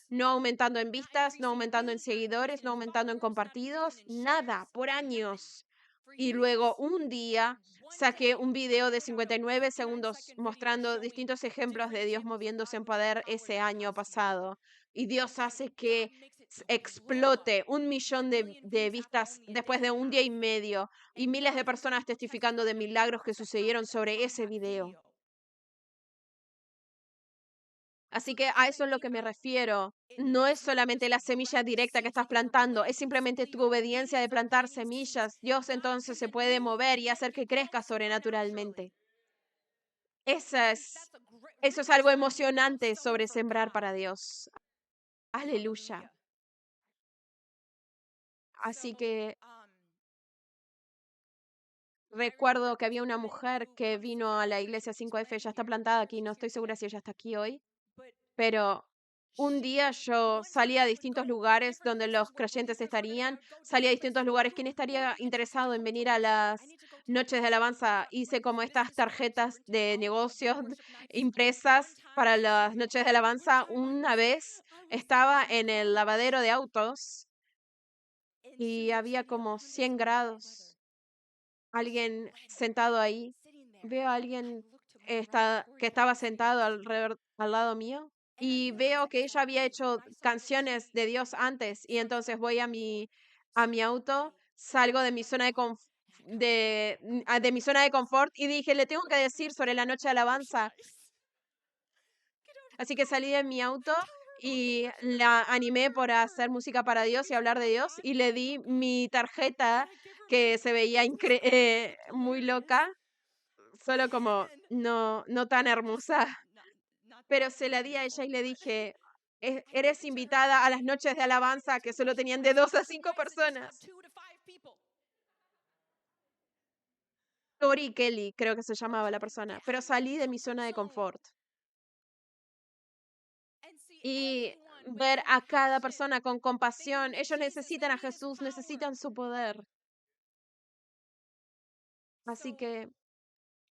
No aumentando en vistas, no aumentando en seguidores, no aumentando en compartidos, nada, por años. Y luego un día saqué un video de 59 segundos mostrando distintos ejemplos de Dios moviéndose en poder ese año pasado. Y Dios hace que explote 1 millón de vistas después de un día y medio y miles de personas testificando de milagros que sucedieron sobre ese video. Así que a eso es lo que me refiero. No es solamente la semilla directa que estás plantando, es simplemente tu obediencia de plantar semillas. Dios entonces se puede mover y hacer que crezca sobrenaturalmente. Esa es, eso es algo emocionante sobre sembrar para Dios. Aleluya. Así que recuerdo que había una mujer que vino a la iglesia 5F, ella está plantada aquí, no estoy segura si ella está aquí hoy, pero un día yo salí a distintos lugares donde los creyentes estarían, salí a distintos lugares. ¿Quién estaría interesado en venir a las noches de alabanza? Hice como estas tarjetas de negocios impresas para las noches de alabanza. Una vez estaba en el lavadero de autos y había como 100 grados, alguien sentado ahí. Veo a alguien que estaba sentado al lado mío y veo que ella había hecho canciones de Dios antes y entonces voy a mi auto, salgo de mi zona de mi zona de confort y dije, le tengo que decir sobre la noche de alabanza. Así que salí de mi auto y la animé por hacer música para Dios y hablar de Dios y le di mi tarjeta que se veía muy loca, solo como no tan hermosa, pero se la di a ella y le dije, Eres invitada a las noches de alabanza que solo tenían de 2 a 5 personas. Tori Kelly, creo que se llamaba la persona, pero salí de mi zona de confort. Y ver a cada persona con compasión. Ellos necesitan a Jesús, necesitan su poder. Así que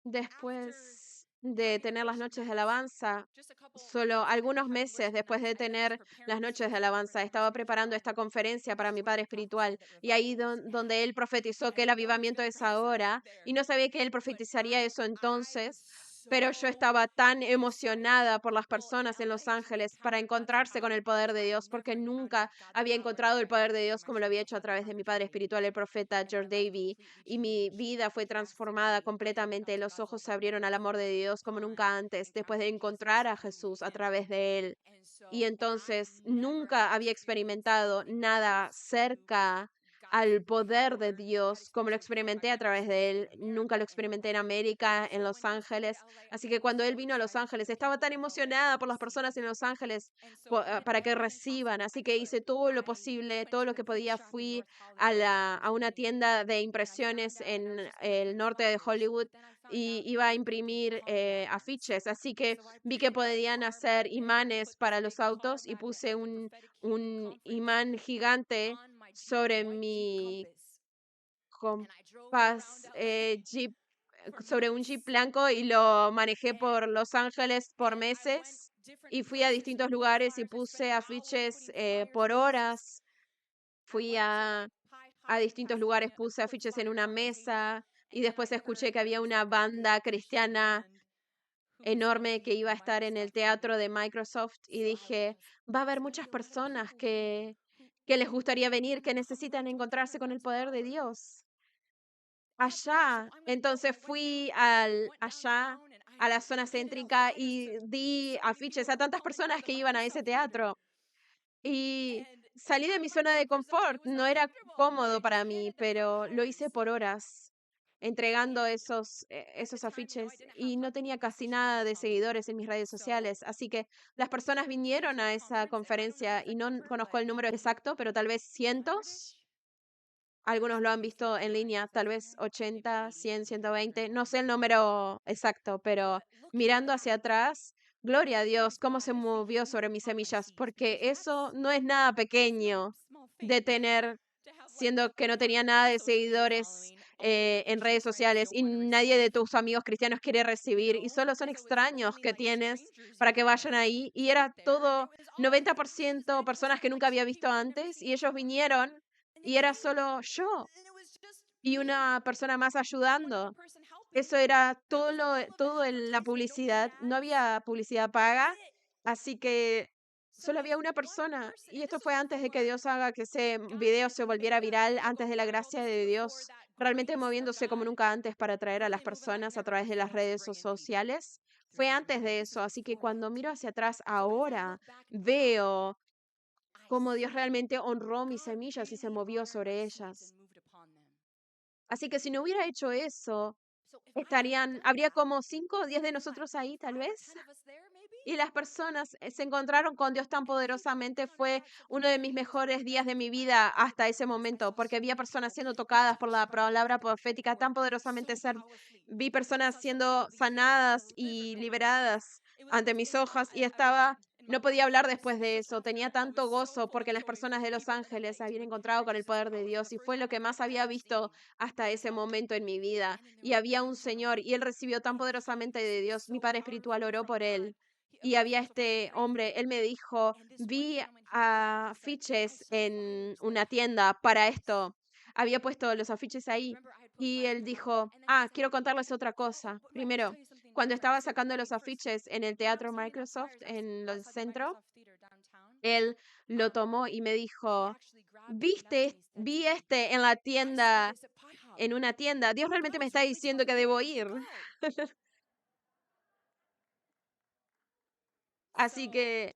después de tener las noches de alabanza, solo algunos meses después de tener las noches de alabanza, estaba preparando esta conferencia para mi padre espiritual y ahí donde él profetizó que el avivamiento es ahora y no sabía que él profetizaría eso entonces, pero yo estaba tan emocionada por las personas en Los Ángeles para encontrarse con el poder de Dios, porque nunca había encontrado el poder de Dios como lo había hecho a través de mi padre espiritual, el profeta George Davy, y mi vida fue transformada completamente. Los ojos se abrieron al amor de Dios como nunca antes, después de encontrar a Jesús a través de él. Y entonces nunca había experimentado nada cerca al poder de Dios como lo experimenté a través de él. Nunca lo experimenté en América, en Los Ángeles. Así que cuando él vino a Los Ángeles, estaba tan emocionada por las personas en Los Ángeles para que reciban. Así que hice todo lo posible, todo lo que podía. Fui a una tienda de impresiones en el norte de Hollywood y iba a imprimir afiches. Así que vi que podían hacer imanes para los autos y puse un imán gigante sobre mi compás Jeep, sobre un Jeep blanco y lo manejé por Los Ángeles por meses y fui a distintos lugares y puse afiches por horas. Fui a distintos lugares, puse afiches en una mesa y después escuché que había una banda cristiana enorme que iba a estar en el teatro de Microsoft y dije, va a haber muchas personas que les gustaría venir, que necesitan encontrarse con el poder de Dios allá. Entonces fui allá a la zona céntrica y di afiches a tantas personas que iban a ese teatro. Y salí de mi zona de confort. No era cómodo para mí, pero lo hice por horas, entregando esos afiches y no tenía casi nada de seguidores en mis redes sociales. Así que las personas vinieron a esa conferencia y no conozco el número exacto, pero tal vez cientos. Algunos lo han visto en línea, tal vez 80, 100, 120, no sé el número exacto, pero mirando hacia atrás, gloria a Dios, cómo se movió sobre mis semillas, porque eso no es nada pequeño de tener, siendo que no tenía nada de seguidores en redes sociales y nadie de tus amigos cristianos quiere recibir y solo son extraños que tienes para que vayan ahí y era todo 90% personas que nunca había visto antes y ellos vinieron y era solo yo y una persona más ayudando. Eso era todo en la publicidad. No había publicidad paga, así que solo había una persona. Y esto fue antes de que Dios haga que ese video se volviera viral, antes de la gracia de Dios realmente moviéndose como nunca antes para atraer a las personas a través de las redes sociales. Fue antes de eso, así que cuando miro hacia atrás ahora, veo cómo Dios realmente honró mis semillas y se movió sobre ellas. Así que si no hubiera hecho eso, habría como 5 o 10 de nosotros ahí, tal vez. Y las personas se encontraron con Dios tan poderosamente. Fue uno de mis mejores días de mi vida hasta ese momento, porque había personas siendo tocadas por la palabra profética tan poderosamente. Vi personas siendo sanadas y liberadas ante mis ojos y no podía hablar después de eso. Tenía tanto gozo porque las personas de Los Ángeles se habían encontrado con el poder de Dios y fue lo que más había visto hasta ese momento en mi vida. Y había un señor y él recibió tan poderosamente de Dios. Mi padre espiritual oró por él y había este hombre, él me dijo, vi afiches en una tienda para esto. Había puesto los afiches ahí y él dijo, quiero contarles otra cosa. Primero, cuando estaba sacando los afiches en el Teatro Microsoft en el centro, él lo tomó y me dijo, vi este en la tienda, en una tienda. Dios realmente me está diciendo que debo ir. Así que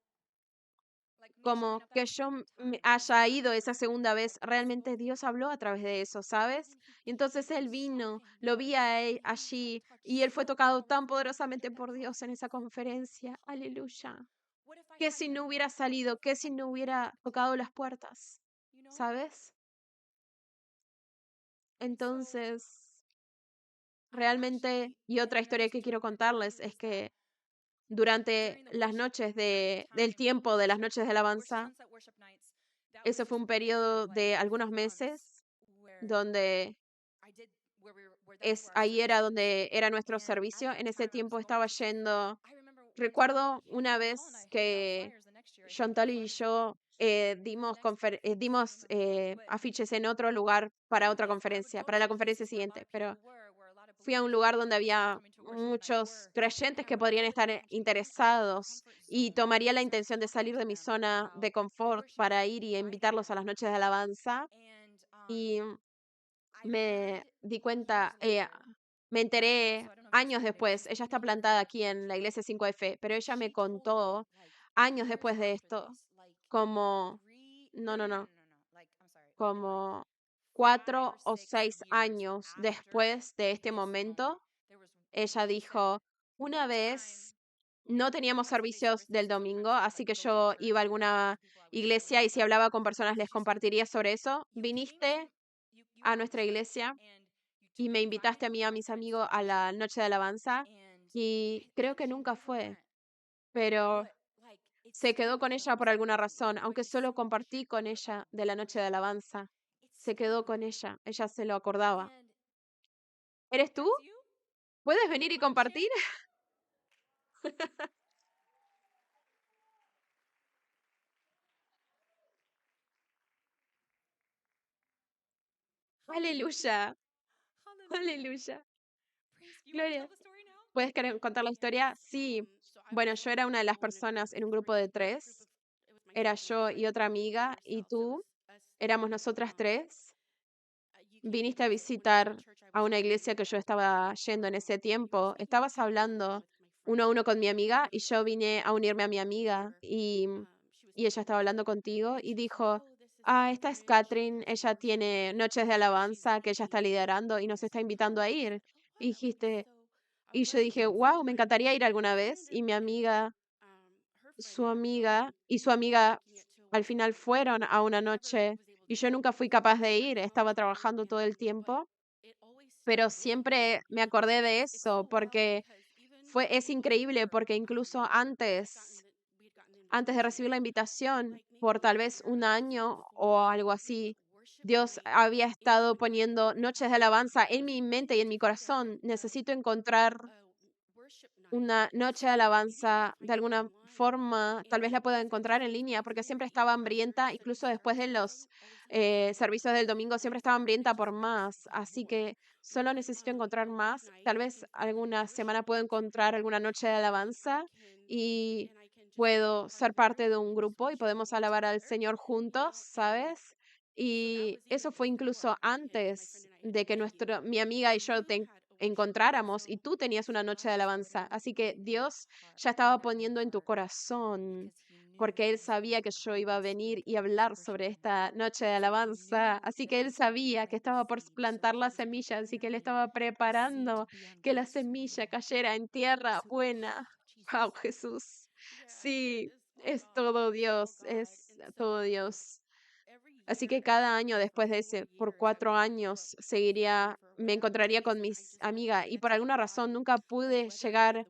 como que yo haya ido esa segunda vez, realmente Dios habló a través de eso, ¿sabes? Y entonces él vino, lo vi a él allí y él fue tocado tan poderosamente por Dios en esa conferencia. Aleluya. ¿Qué si no hubiera salido? ¿Qué si no hubiera tocado las puertas? ¿Sabes? Entonces, realmente, y otra historia que quiero contarles es que durante las noches del tiempo de las noches de alabanza, ese fue un periodo de algunos meses donde ahí era donde era nuestro servicio. En ese tiempo estaba yendo. Recuerdo una vez que Chantal y yo dimos afiches en otro lugar para otra conferencia, para la conferencia siguiente, pero fui a un lugar donde había muchos creyentes que podrían estar interesados y tomaría la intención de salir de mi zona de confort para ir y invitarlos a las noches de alabanza. Y me di cuenta, me enteré años después, ella está plantada aquí en la iglesia 5F, pero ella me contó años después de esto, como, no, como 4 o 6 años después de este momento, ella dijo, una vez no teníamos servicios del domingo, así que yo iba a alguna iglesia y si hablaba con personas les compartiría sobre eso. Viniste a nuestra iglesia y me invitaste a mí y a mis amigos a la noche de alabanza y creo que nunca fue, pero se quedó con ella por alguna razón, aunque solo compartí con ella de la noche de alabanza. Se quedó con ella se lo acordaba. ¿Eres tú? ¿Puedes venir y compartir? Aleluya, aleluya. Gloria. ¿Puedes contar la historia? Sí. Bueno, yo era una de las personas en un grupo de 3. Era yo y otra amiga y tú. Éramos nosotras 3. Viniste a visitar a una iglesia que yo estaba yendo en ese tiempo. Estabas hablando uno a uno con mi amiga y yo vine a unirme a mi amiga y ella estaba hablando contigo y dijo, esta es Catherine, ella tiene noches de alabanza que ella está liderando y nos está invitando a ir. Y dijiste, y yo dije, wow, me encantaría ir alguna vez. Y mi amiga, su amiga al final fueron a una noche y yo nunca fui capaz de ir, estaba trabajando todo el tiempo, pero siempre me acordé de eso porque es increíble porque incluso antes de recibir la invitación, por tal vez un año o algo así, Dios había estado poniendo noches de alabanza en mi mente y en mi corazón. Necesito encontrar una noche de alabanza de alguna forma, tal vez la pueda encontrar en línea, porque siempre estaba hambrienta, incluso después de los servicios del domingo, siempre estaba hambrienta por más. Así que solo necesito encontrar más. Tal vez alguna semana puedo encontrar alguna noche de alabanza y puedo ser parte de un grupo y podemos alabar al Señor juntos, ¿sabes? Y eso fue incluso antes de que mi amiga y yo encontráramos y tú tenías una noche de alabanza. Así que Dios ya estaba poniendo en tu corazón, porque Él sabía que yo iba a venir y hablar sobre esta noche de alabanza. Así que Él sabía que estaba por plantar la semilla, así que Él estaba preparando que la semilla cayera en tierra buena. Wow, Jesús. Sí, es todo Dios, es todo Dios. Así que cada año después de ese, por 4 años, me encontraría con mis amigas y por alguna razón nunca pude llegar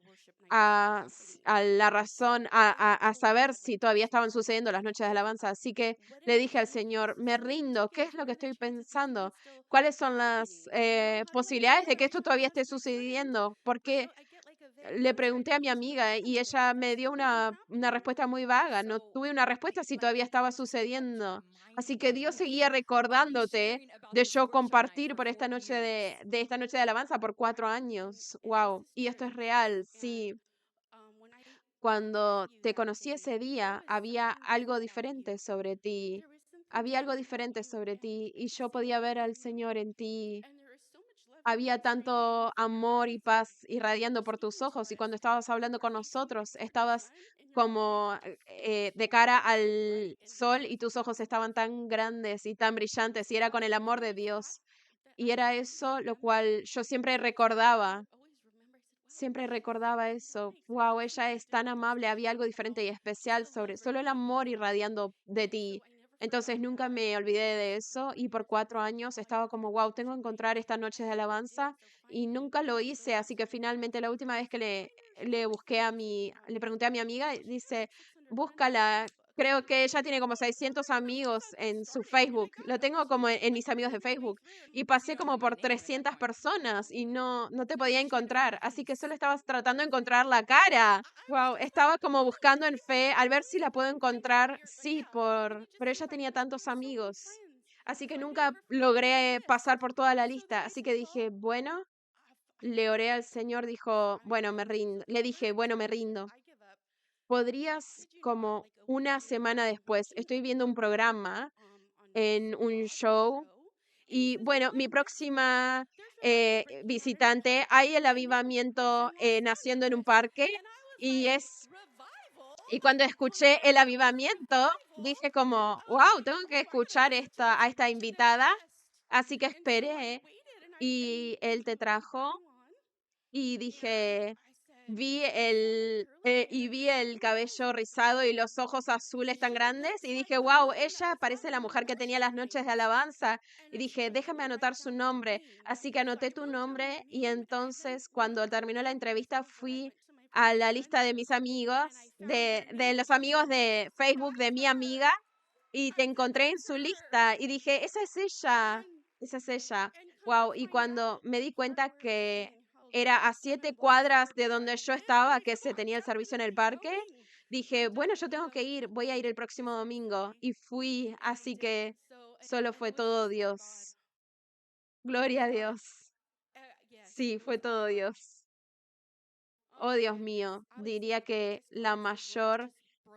a la razón, a saber si todavía estaban sucediendo las noches de alabanza. Así que le dije al Señor, me rindo, ¿qué es lo que estoy pensando? ¿Cuáles son las posibilidades de que esto todavía esté sucediendo? Porque Le pregunté a mi amiga y ella me dio una respuesta muy vaga. No tuve una respuesta si todavía estaba sucediendo. Así que Dios seguía recordándote de yo compartir por esta noche de esta noche de alabanza por 4 años. Wow. Y esto es real, sí. Cuando te conocí ese día, había algo diferente sobre ti. Había algo diferente sobre ti y yo podía ver al Señor en ti. Había tanto amor y paz irradiando por tus ojos y cuando estabas hablando con nosotros, estabas como de cara al sol y tus ojos estaban tan grandes y tan brillantes y era con el amor de Dios. Y era eso lo cual yo siempre recordaba eso. Wow, ella es tan amable, había algo diferente y especial sobre solo el amor irradiando de ti. Entonces nunca me olvidé de eso y por 4 años estaba como, wow, tengo que encontrar esta noche de alabanza y nunca lo hice, así que finalmente la última vez que le busqué le pregunté a mi amiga, y dice, búscala. Creo que ella tiene como 600 amigos en su Facebook. Lo tengo como en mis amigos de Facebook y pasé como por 300 personas y no te podía encontrar, así que solo estabas tratando de encontrar la cara. Wow, estaba como buscando en fe al ver si la puedo encontrar, sí, pero ella tenía tantos amigos, así que nunca logré pasar por toda la lista, así que dije, bueno, le oré al Señor, dijo, bueno, me rindo, le dije, bueno, me rindo. ¿Podrías como una semana después, estoy viendo un programa en un show y bueno, mi próxima visitante, hay el avivamiento naciendo en un parque y y cuando escuché el avivamiento, dije como, wow, tengo que escuchar a esta invitada, así que esperé y él te trajo y dije, vi el cabello rizado y los ojos azules tan grandes y dije, wow, ella parece la mujer que tenía las noches de alabanza. Y dije, déjame anotar su nombre. Así que anoté tu nombre y entonces cuando terminó la entrevista fui a la lista de mis amigos, de los amigos de Facebook de mi amiga y te encontré en su lista y dije, esa es ella, esa es ella. Wow, y cuando me di cuenta que era a 7 cuadras de donde yo estaba, que se tenía el servicio en el parque, dije, bueno, yo tengo que ir, voy a ir el próximo domingo. Y fui, así que solo fue todo Dios. Gloria a Dios. Sí, fue todo Dios. Oh, Dios mío, diría que la mayor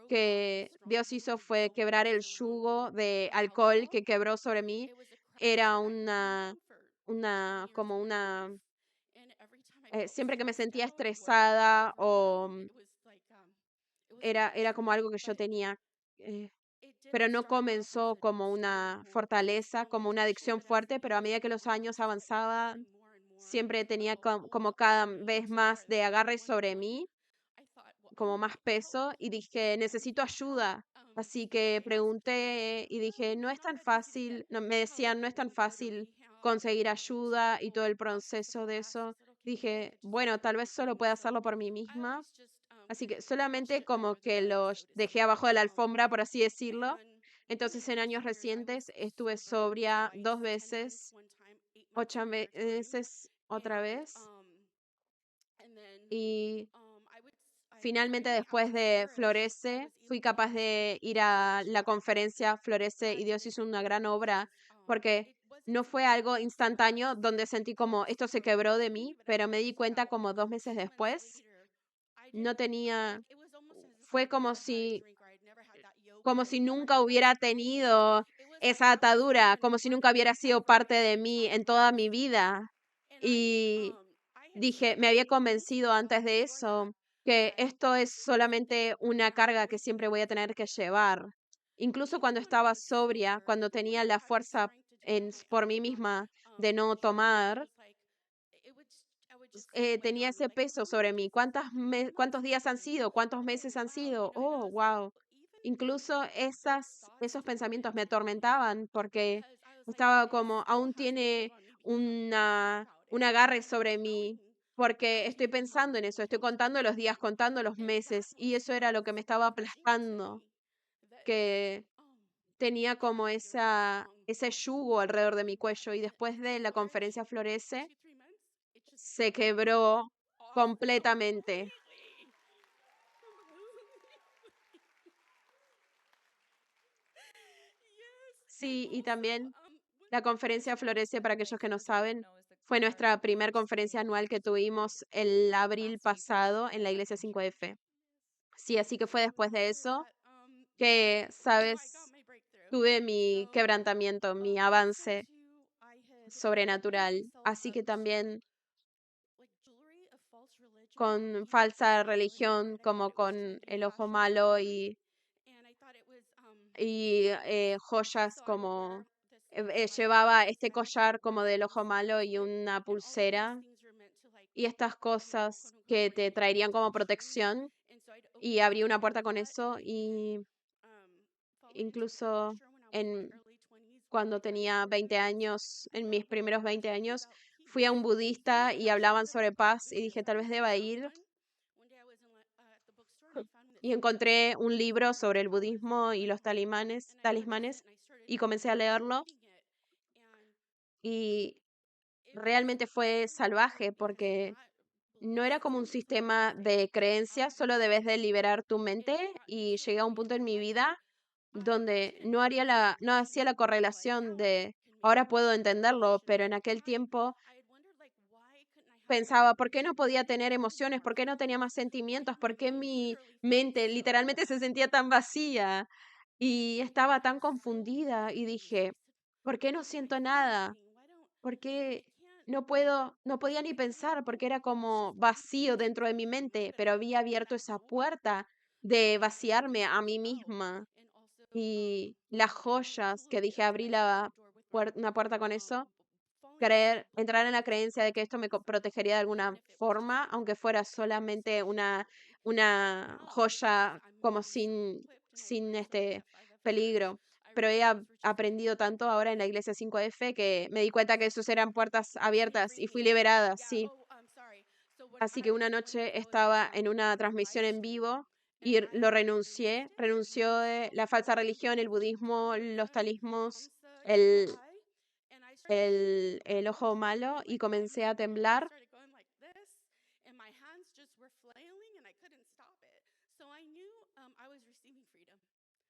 que Dios hizo fue quebrar el yugo de alcohol que quebró sobre mí. Era como siempre que me sentía estresada o era como algo que yo tenía, eh, pero no comenzó como una fortaleza, como una adicción fuerte, pero a medida que los años avanzaban, siempre tenía como cada vez más de agarre sobre mí, como más peso, y dije, necesito ayuda. Así que pregunté y dije, no es tan fácil, no, me decían, no es tan fácil conseguir ayuda y todo el proceso de eso. Dije, bueno, tal vez solo pueda hacerlo por mí misma. Así que solamente como que los dejé abajo de la alfombra, por así decirlo. Entonces, en años recientes estuve sobria 2 veces, 8 meses otra vez. Y finalmente, después de Florece, fui capaz de ir a la conferencia Florece y Dios hizo una gran obra, porque no fue algo instantáneo donde sentí como esto se quebró de mí, pero me di cuenta como 2 meses después, no tenía, fue como si nunca hubiera tenido esa atadura, como si nunca hubiera sido parte de mí en toda mi vida. Y dije, me había convencido antes de eso que esto es solamente una carga que siempre voy a tener que llevar. Incluso cuando estaba sobria, cuando tenía la fuerza por mí misma de no tomar, tenía ese peso sobre mí. ¿Cuántos días han sido? ¿Cuántos meses han sido? Oh, wow. Incluso esos pensamientos me atormentaban porque estaba como, aún tiene un agarre sobre mí, porque estoy pensando en eso, estoy contando los días, contando los meses, y eso era lo que me estaba aplastando, que tenía como ese yugo alrededor de mi cuello, y después de la conferencia Florece, se quebró completamente. Sí, y también la conferencia Florece, para aquellos que no saben, fue nuestra primer conferencia anual que tuvimos el abril pasado en la iglesia 5F. Sí, así que fue después de eso que, sabes, tuve mi quebrantamiento, mi avance sobrenatural. Así que también con falsa religión, como con el ojo malo y joyas como llevaba este collar como del ojo malo y una pulsera y estas cosas que te traerían como protección y abrí una puerta con eso y incluso en cuando tenía 20 años, en mis primeros 20 años, fui a un budista y hablaban sobre paz y dije, tal vez deba ir. Y encontré un libro sobre el budismo y los talismanes, y comencé a leerlo y realmente fue salvaje porque no era como un sistema de creencias, solo debes de liberar tu mente y llegué a un punto en mi vida donde no hacía la correlación de ahora puedo entenderlo, pero en aquel tiempo pensaba, ¿por qué no podía tener emociones? ¿Por qué no tenía más sentimientos? ¿Por qué mi mente literalmente se sentía tan vacía? Y estaba tan confundida y dije, ¿por qué no siento nada? ¿Por qué no podía ni pensar porque era como vacío dentro de mi mente, pero había abierto esa puerta de vaciarme a mí misma? Y las joyas que dije, abrí una puerta con eso, entrar en la creencia de que esto me protegería de alguna forma, aunque fuera solamente una joya como sin este peligro. Pero aprendido tanto ahora en la iglesia 5F que me di cuenta que esos eran puertas abiertas y fui liberada, sí. Así que una noche estaba en una transmisión en vivo y lo renunció la falsa religión, el budismo, los talismos, el, el ojo malo y comencé a temblar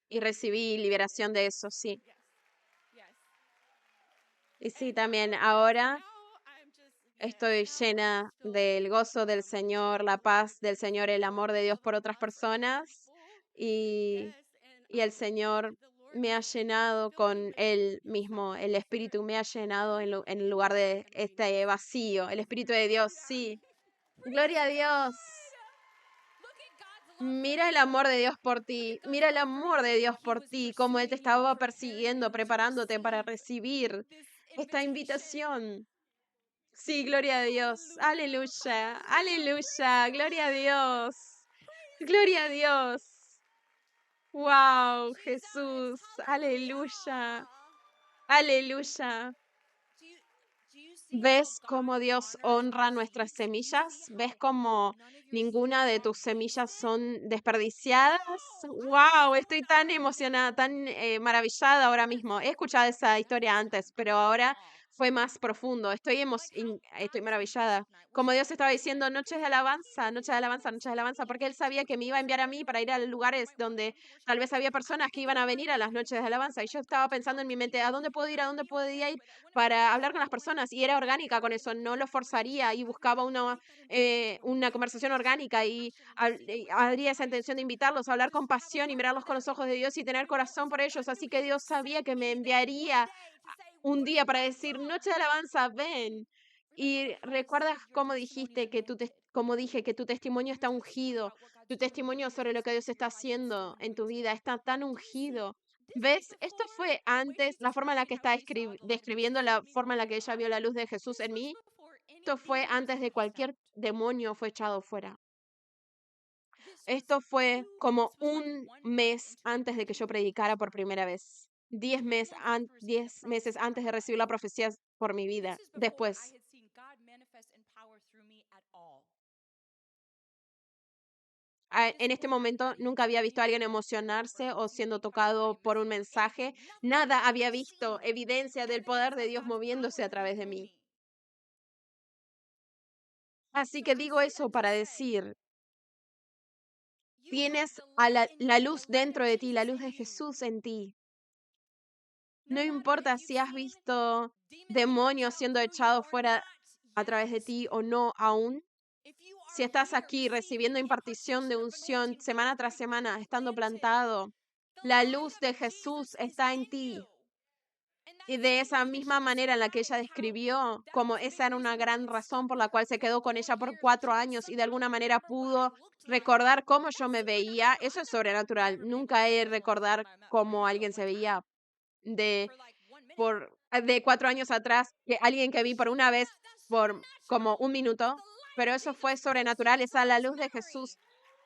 y recibí liberación de eso, sí. Y sí, también ahora estoy llena del gozo del Señor, la paz del Señor, el amor de Dios por otras personas y, y el Señor me ha llenado con Él mismo, el Espíritu me ha llenado en el lugar de este vacío, el Espíritu de Dios, sí. Gloria a Dios. Mira el amor de Dios por ti, mira el amor de Dios por ti, como Él te estaba persiguiendo, preparándote para recibir esta invitación. Sí, gloria a Dios. Aleluya, aleluya, gloria a Dios. Gloria a Dios. Wow, Jesús. Aleluya. Aleluya. ¿Ves cómo Dios honra nuestras semillas? ¿Ves cómo ninguna de tus semillas son desperdiciadas? ¡Wow! Estoy tan emocionada, tan maravillada ahora mismo. He escuchado esa historia antes, pero ahora fue más profundo. Estoy maravillada. Como Dios estaba diciendo, noches de alabanza, noches de alabanza, noches de alabanza, porque Él sabía que me iba a enviar a mí para ir a lugares donde tal vez había personas que iban a venir a las noches de alabanza. Y yo estaba pensando en mi mente, ¿a dónde puedo ir? ¿A dónde podía ir para hablar con las personas? Y era orgánica con eso, no lo forzaría y buscaba una conversación orgánica y habría esa intención de invitarlos a hablar con pasión y mirarlos con los ojos de Dios y tener corazón por ellos. Así que Dios sabía que me enviaría un día para decir, noche de alabanza, ven. Y recuerdas cómo dijiste como dije, que tu testimonio está ungido, tu testimonio sobre lo que Dios está haciendo en tu vida está tan ungido. ¿Ves? Esto fue antes, la forma en la que está describiendo la forma en la que ella vio la luz de Jesús en mí. Esto fue antes de cualquier demonio fue echado fuera. Esto fue como un mes antes de que yo predicara por primera vez. 10 meses antes de recibir la profecía por mi vida. Después, en este momento nunca había visto a alguien emocionarse o siendo tocado por un mensaje. Nada había visto evidencia del poder de Dios moviéndose a través de mí. Así que digo eso para decir, tienes a la luz dentro de ti, la luz de Jesús en ti. No importa si has visto demonios siendo echados fuera a través de ti o no aún. Si estás aquí recibiendo impartición de unción semana tras semana, estando plantado, la luz de Jesús está en ti. Y de esa misma manera en la que ella describió, como esa era una gran razón por la cual se quedó con ella por 4 años y de alguna manera pudo recordar cómo yo me veía, eso es sobrenatural. Nunca he recordar cómo alguien se veía de, de 4 años atrás, que alguien que vi por una vez por como un minuto, pero eso fue sobrenatural, esa la luz de Jesús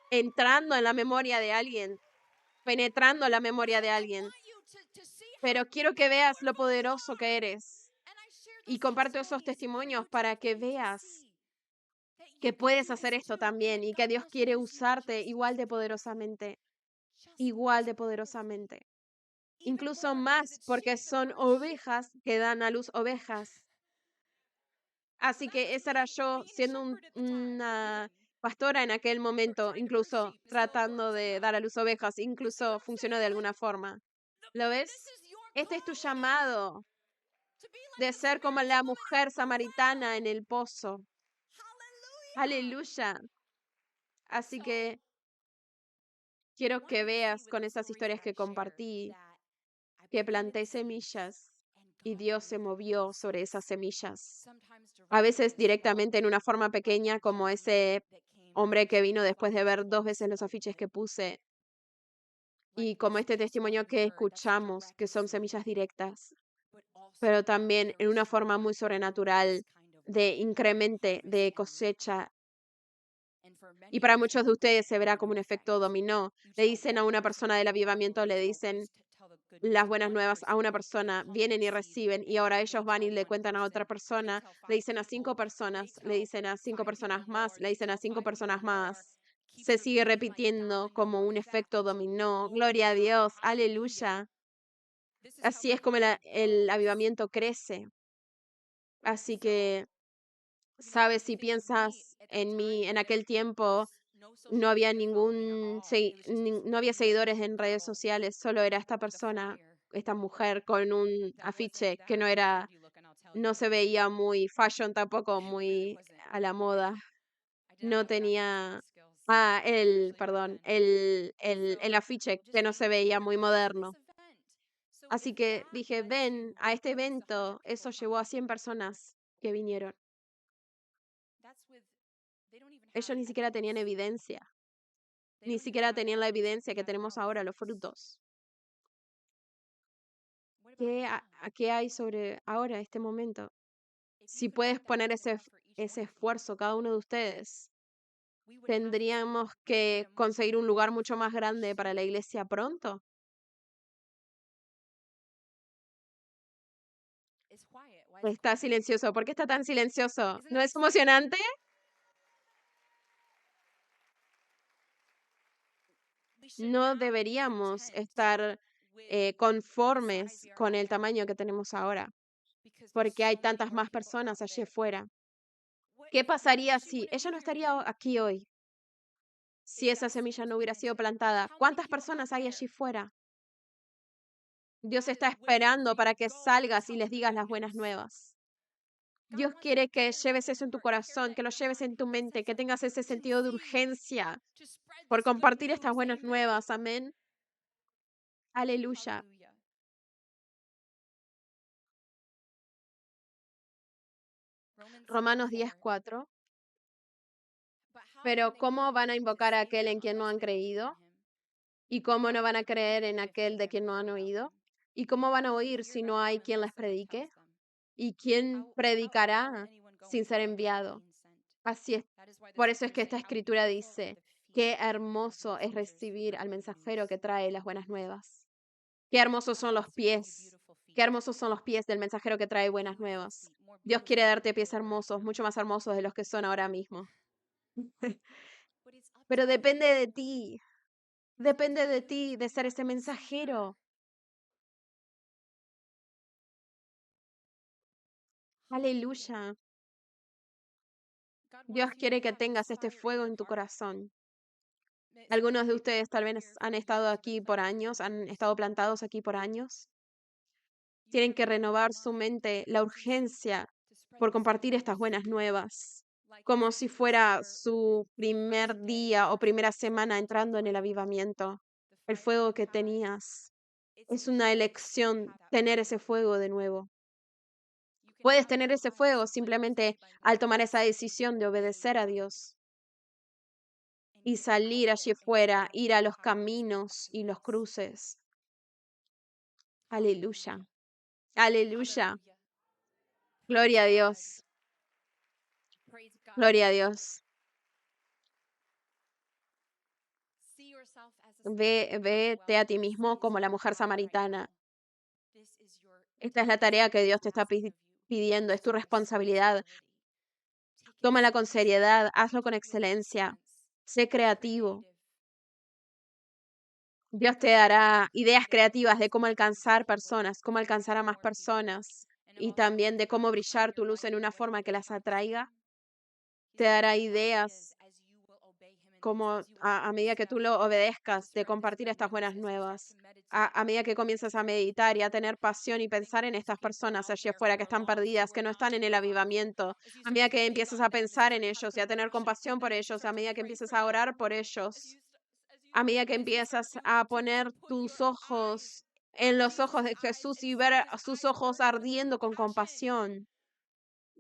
entrando en la memoria de alguien, penetrando la memoria de alguien. Pero quiero que veas lo poderoso que eres. Y comparto esos testimonios para que veas que puedes hacer esto también y que Dios quiere usarte igual de poderosamente. Incluso más porque son ovejas que dan a luz ovejas. Así que esa era yo siendo una pastora en aquel momento, incluso tratando de dar a luz ovejas, incluso funcionó de alguna forma. ¿Lo ves? Este es tu llamado de ser como la mujer samaritana en el pozo. Aleluya. Así que quiero que veas con esas historias que compartí que planté semillas y Dios se movió sobre esas semillas. A veces directamente en una forma pequeña, como ese hombre que vino después de ver 2 veces los afiches que puse, y como este testimonio que escuchamos, que son semillas directas, pero también en una forma muy sobrenatural de incremente, de cosecha. Y para muchos de ustedes se verá como un efecto dominó. Le dicen a una persona del avivamiento, le dicen las buenas nuevas a una persona, vienen y reciben, y ahora ellos van y le cuentan a otra persona, le dicen a 5 personas, le dicen a 5 personas más, le dicen a 5 personas más. Se sigue repitiendo como un efecto dominó. Gloria a Dios, aleluya. Así es como el avivamiento crece. Así que, sabes, si piensas en mí, en aquel tiempo no había no había seguidores en redes sociales, solo era esta persona, esta mujer con un afiche que no se veía muy fashion tampoco, muy a la moda. No tenía, perdón, el afiche que no se veía muy moderno. Así que dije, ven a este evento. Eso llevó a 100 personas que vinieron. Ellos ni siquiera tenían evidencia. Ni siquiera tenían la evidencia que tenemos ahora, los frutos. ¿Qué hay sobre ahora, este momento? Si puedes poner ese esfuerzo, cada uno de ustedes, tendríamos que conseguir un lugar mucho más grande para la iglesia pronto. Está silencioso. ¿Por qué está tan silencioso? ¿No es emocionante? No deberíamos estar conformes con el tamaño que tenemos ahora, porque hay tantas más personas allí afuera. ¿Qué pasaría si ella no estaría aquí hoy? Si esa semilla no hubiera sido plantada, ¿cuántas personas hay allí fuera? Dios está esperando para que salgas y les digas las buenas nuevas. Dios quiere que lleves eso en tu corazón, que lo lleves en tu mente, que tengas ese sentido de urgencia por compartir estas buenas nuevas. Amén. Aleluya. Romanos 10:4. Pero ¿cómo van a invocar a aquel en quien no han creído? ¿Y cómo no van a creer en aquel de quien no han oído? ¿Y cómo van a oír si no hay quien les predique? ¿Y quién predicará sin ser enviado? Así es. Por eso es que esta escritura dice, qué hermoso es recibir al mensajero que trae las buenas nuevas. Qué hermosos son los pies. Qué hermosos son los pies del mensajero que trae buenas nuevas. Dios quiere darte pies hermosos, mucho más hermosos de los que son ahora mismo. Pero depende de ti, de ser ese mensajero. Aleluya. Dios quiere que tengas este fuego en tu corazón. Algunos de ustedes tal vez han estado aquí por años, han estado plantados aquí por años. Tienen que renovar su mente, la urgencia por compartir estas buenas nuevas, como si fuera su primer día o primera semana entrando en el avivamiento. El fuego que tenías. Es una elección tener ese fuego de nuevo. Puedes tener ese fuego simplemente al tomar esa decisión de obedecer a Dios y salir allí fuera, ir a los caminos y los cruces. Aleluya. Aleluya. Gloria a Dios. Gloria a Dios. Vete a ti mismo como la mujer samaritana. Esta es la tarea que Dios te está pidiendo, es tu responsabilidad. Tómala con seriedad, hazlo con excelencia, sé creativo. Dios te dará ideas creativas de cómo alcanzar personas, cómo alcanzar a más personas y también de cómo brillar tu luz en una forma que las atraiga. Te dará ideas como a medida que tú lo obedezcas, de compartir estas buenas nuevas, a medida que comienzas a meditar y a tener pasión y pensar en estas personas allí afuera que están perdidas, que no están en el avivamiento, a medida que empiezas a pensar en ellos y a tener compasión por ellos, a medida que empiezas a orar por ellos, a medida que empiezas a poner tus ojos en los ojos de Jesús y ver a sus ojos ardiendo con compasión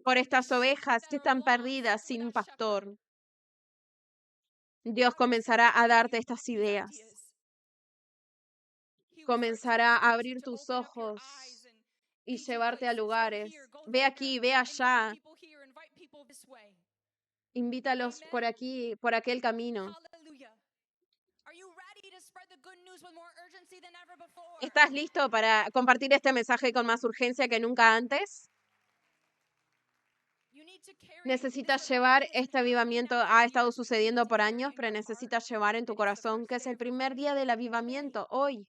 por estas ovejas que están perdidas sin pastor. Dios comenzará a darte estas ideas. Comenzará a abrir tus ojos y llevarte a lugares. Ve aquí, ve allá. Invítalos por aquí, por aquel camino. ¿Estás listo para compartir este mensaje con más urgencia que nunca antes? Necesitas llevar este avivamiento, ha estado sucediendo por años, pero necesitas llevar en tu corazón que es el primer día del avivamiento, hoy.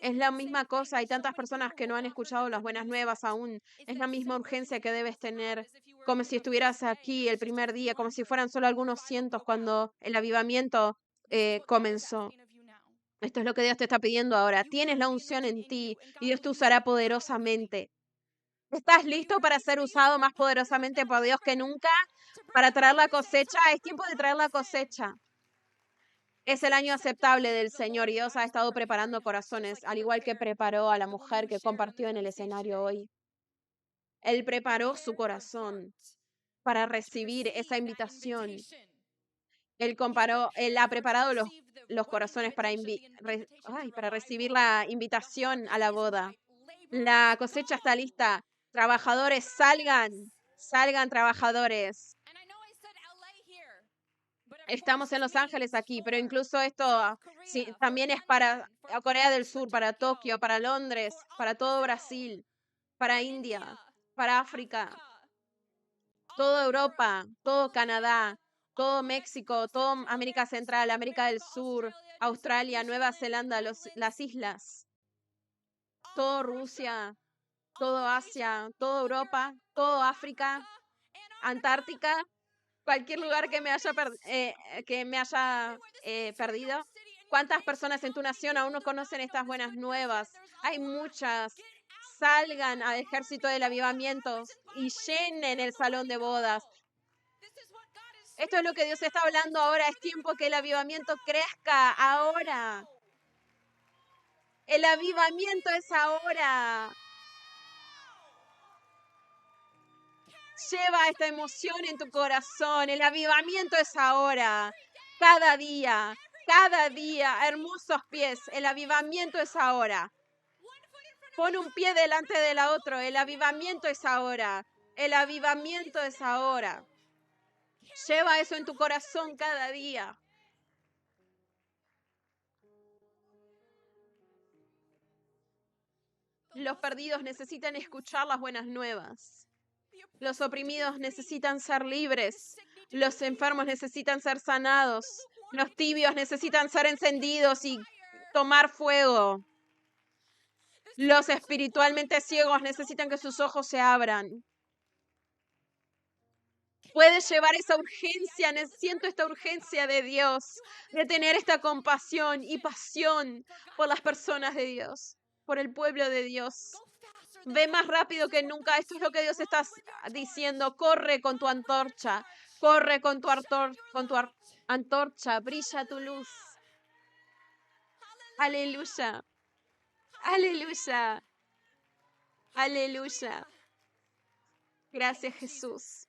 Es la misma cosa, hay tantas personas que no han escuchado las buenas nuevas aún. Es la misma urgencia que debes tener, como si estuvieras aquí el primer día, como si fueran solo algunos cientos cuando el avivamiento comenzó. Esto es lo que Dios te está pidiendo ahora. Tienes la unción en ti y Dios te usará poderosamente. ¿Estás listo para ser usado más poderosamente por Dios que nunca? Para traer la cosecha. Es tiempo de traer la cosecha. Es el año aceptable del Señor y Dios ha estado preparando corazones, al igual que preparó a la mujer que compartió en el escenario hoy. Él preparó su corazón para recibir esa invitación. Él ha preparado los corazones para recibir la invitación a la boda. La cosecha está lista. Trabajadores, salgan, salgan trabajadores. Estamos en Los Ángeles aquí, pero incluso esto también es para Corea del Sur, para Tokio, para Londres, para todo Brasil, para India, para África, toda Europa, todo Canadá, todo México, toda América Central, América del Sur, Australia, Nueva Zelanda, las islas, todo Rusia, todo Asia, toda Europa, todo África, Antártica, cualquier lugar que me haya perdido. ¿Cuántas personas en tu nación aún no conocen estas buenas nuevas? Hay muchas. Salgan al ejército del avivamiento y llenen el salón de bodas. Esto es lo que Dios está hablando ahora. Es tiempo que el avivamiento crezca ahora. El avivamiento es ahora. Lleva esta emoción en tu corazón. El avivamiento es ahora. Cada día, hermosos pies. El avivamiento es ahora. Pon un pie delante del otro. El avivamiento es ahora. El avivamiento es ahora. Lleva eso en tu corazón cada día. Los perdidos necesitan escuchar las buenas nuevas. Los oprimidos necesitan ser libres. Los enfermos necesitan ser sanados. Los tibios necesitan ser encendidos y tomar fuego. Los espiritualmente ciegos necesitan que sus ojos se abran. puedes llevar esa urgencia. Siento esta urgencia de Dios, de tener esta compasión y pasión por las personas de Dios, por el pueblo de Dios. Ve más rápido que nunca. Esto es lo que Dios está diciendo. Corre con tu antorcha. Corre con tu antorcha. Brilla tu luz. Aleluya. Aleluya. Aleluya. Gracias, Jesús.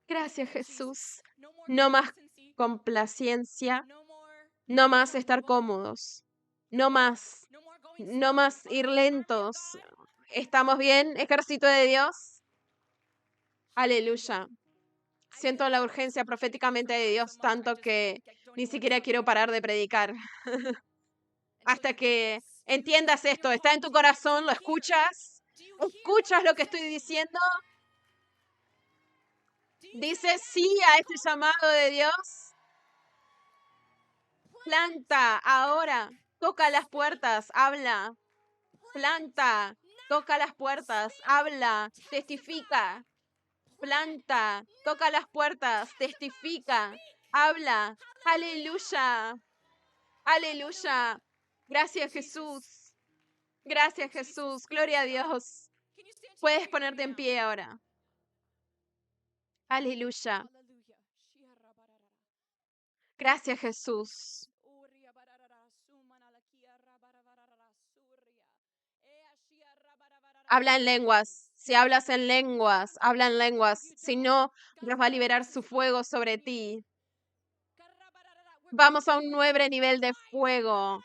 Gracias, Jesús. No más complacencia. No más estar cómodos. No más. No más ir lentos. ¿Estamos bien, ejército de Dios? Aleluya. Siento la urgencia proféticamente de Dios tanto que ni siquiera quiero parar de predicar. Hasta que entiendas esto. ¿Está en tu corazón? ¿Lo escuchas? ¿Escuchas lo que estoy diciendo? ¿Dices sí a este llamado de Dios? Planta ahora. Toca las puertas. Habla. Planta. Toca las puertas. Habla. Testifica. Planta, toca las puertas, testifica, habla. Aleluya. Aleluya. Gracias, Jesús. Gracias, Jesús. Gloria a Dios. Puedes ponerte en pie ahora. Aleluya. Gracias, Jesús. Habla en lenguas. Si hablas en lenguas, habla en lenguas. Si no, Dios va a liberar su fuego sobre ti. Vamos a un nuevo nivel de fuego.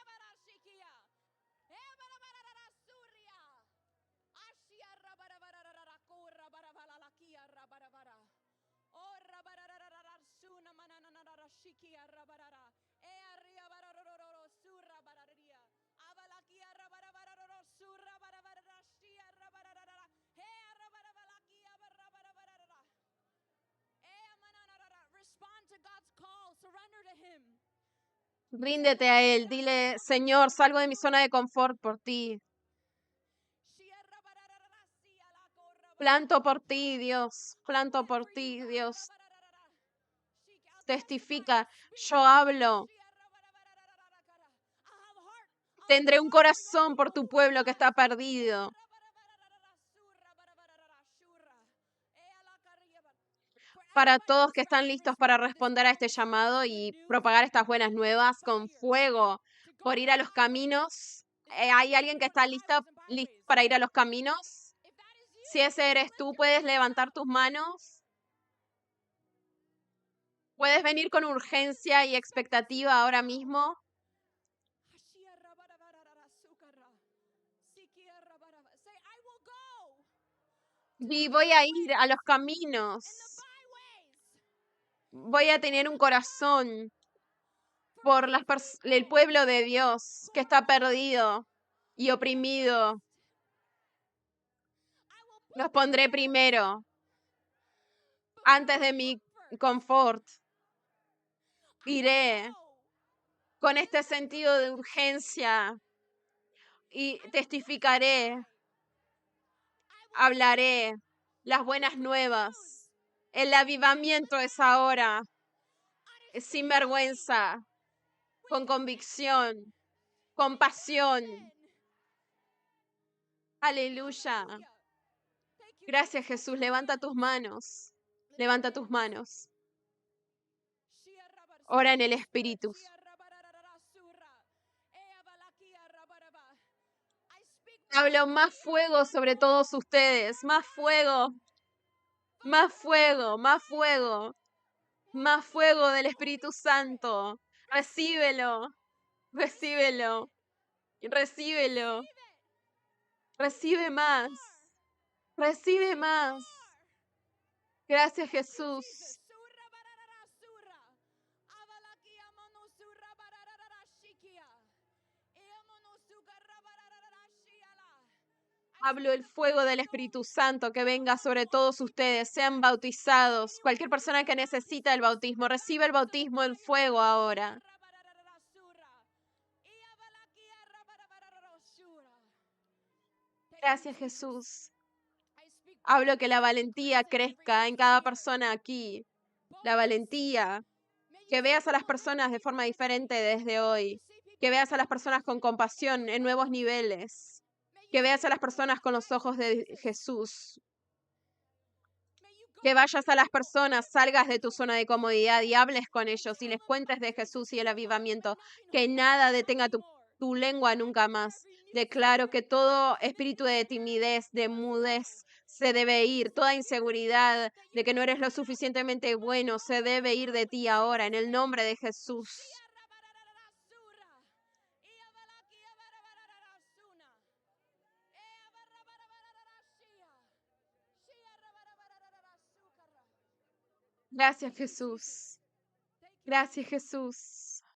Ríndete a Él. Dile, Señor, salgo de mi zona de confort por ti. Planto por ti, Dios. Planto por ti, Dios. Testifica, yo hablo. Tendré un corazón por tu pueblo que está perdido. Para todos que están listos para responder a este llamado y propagar estas buenas nuevas con fuego por ir a los caminos. ¿Hay alguien que está listo para ir a los caminos? Si ese eres tú, puedes levantar tus manos. Puedes venir con urgencia y expectativa ahora mismo. Y voy a ir a los caminos. Voy a tener un corazón por el pueblo de Dios que está perdido y oprimido. Los pondré primero, antes de mi confort. Iré con este sentido de urgencia y testificaré, hablaré las buenas nuevas. El avivamiento es ahora, sin vergüenza, con convicción, con pasión. Aleluya. Gracias, Jesús. Levanta tus manos. Levanta tus manos. Ora en el Espíritu. Hablo más fuego sobre todos ustedes. Más fuego. Más fuego. Más fuego. Más fuego del Espíritu Santo. Recíbelo. Recíbelo. Recíbelo. Recibe más. Recibe más. Gracias, Jesús. Hablo el fuego del Espíritu Santo que venga sobre todos ustedes, sean bautizados. Cualquier persona que necesita el bautismo, recibe el bautismo en fuego ahora. Gracias, Jesús. Hablo que la valentía crezca en cada persona aquí. La valentía. Que veas a las personas de forma diferente desde hoy. Que veas a las personas con compasión en nuevos niveles. Que veas a las personas con los ojos de Jesús. Que vayas a las personas, salgas de tu zona de comodidad y hables con ellos y les cuentes de Jesús y el avivamiento. Que nada detenga tu lengua nunca más. Declaro que todo espíritu de timidez, de mudez, se debe ir. Toda inseguridad de que no eres lo suficientemente bueno, se debe ir de ti ahora, en el nombre de Jesús. Gracias, Jesús. Gracias, Jesús.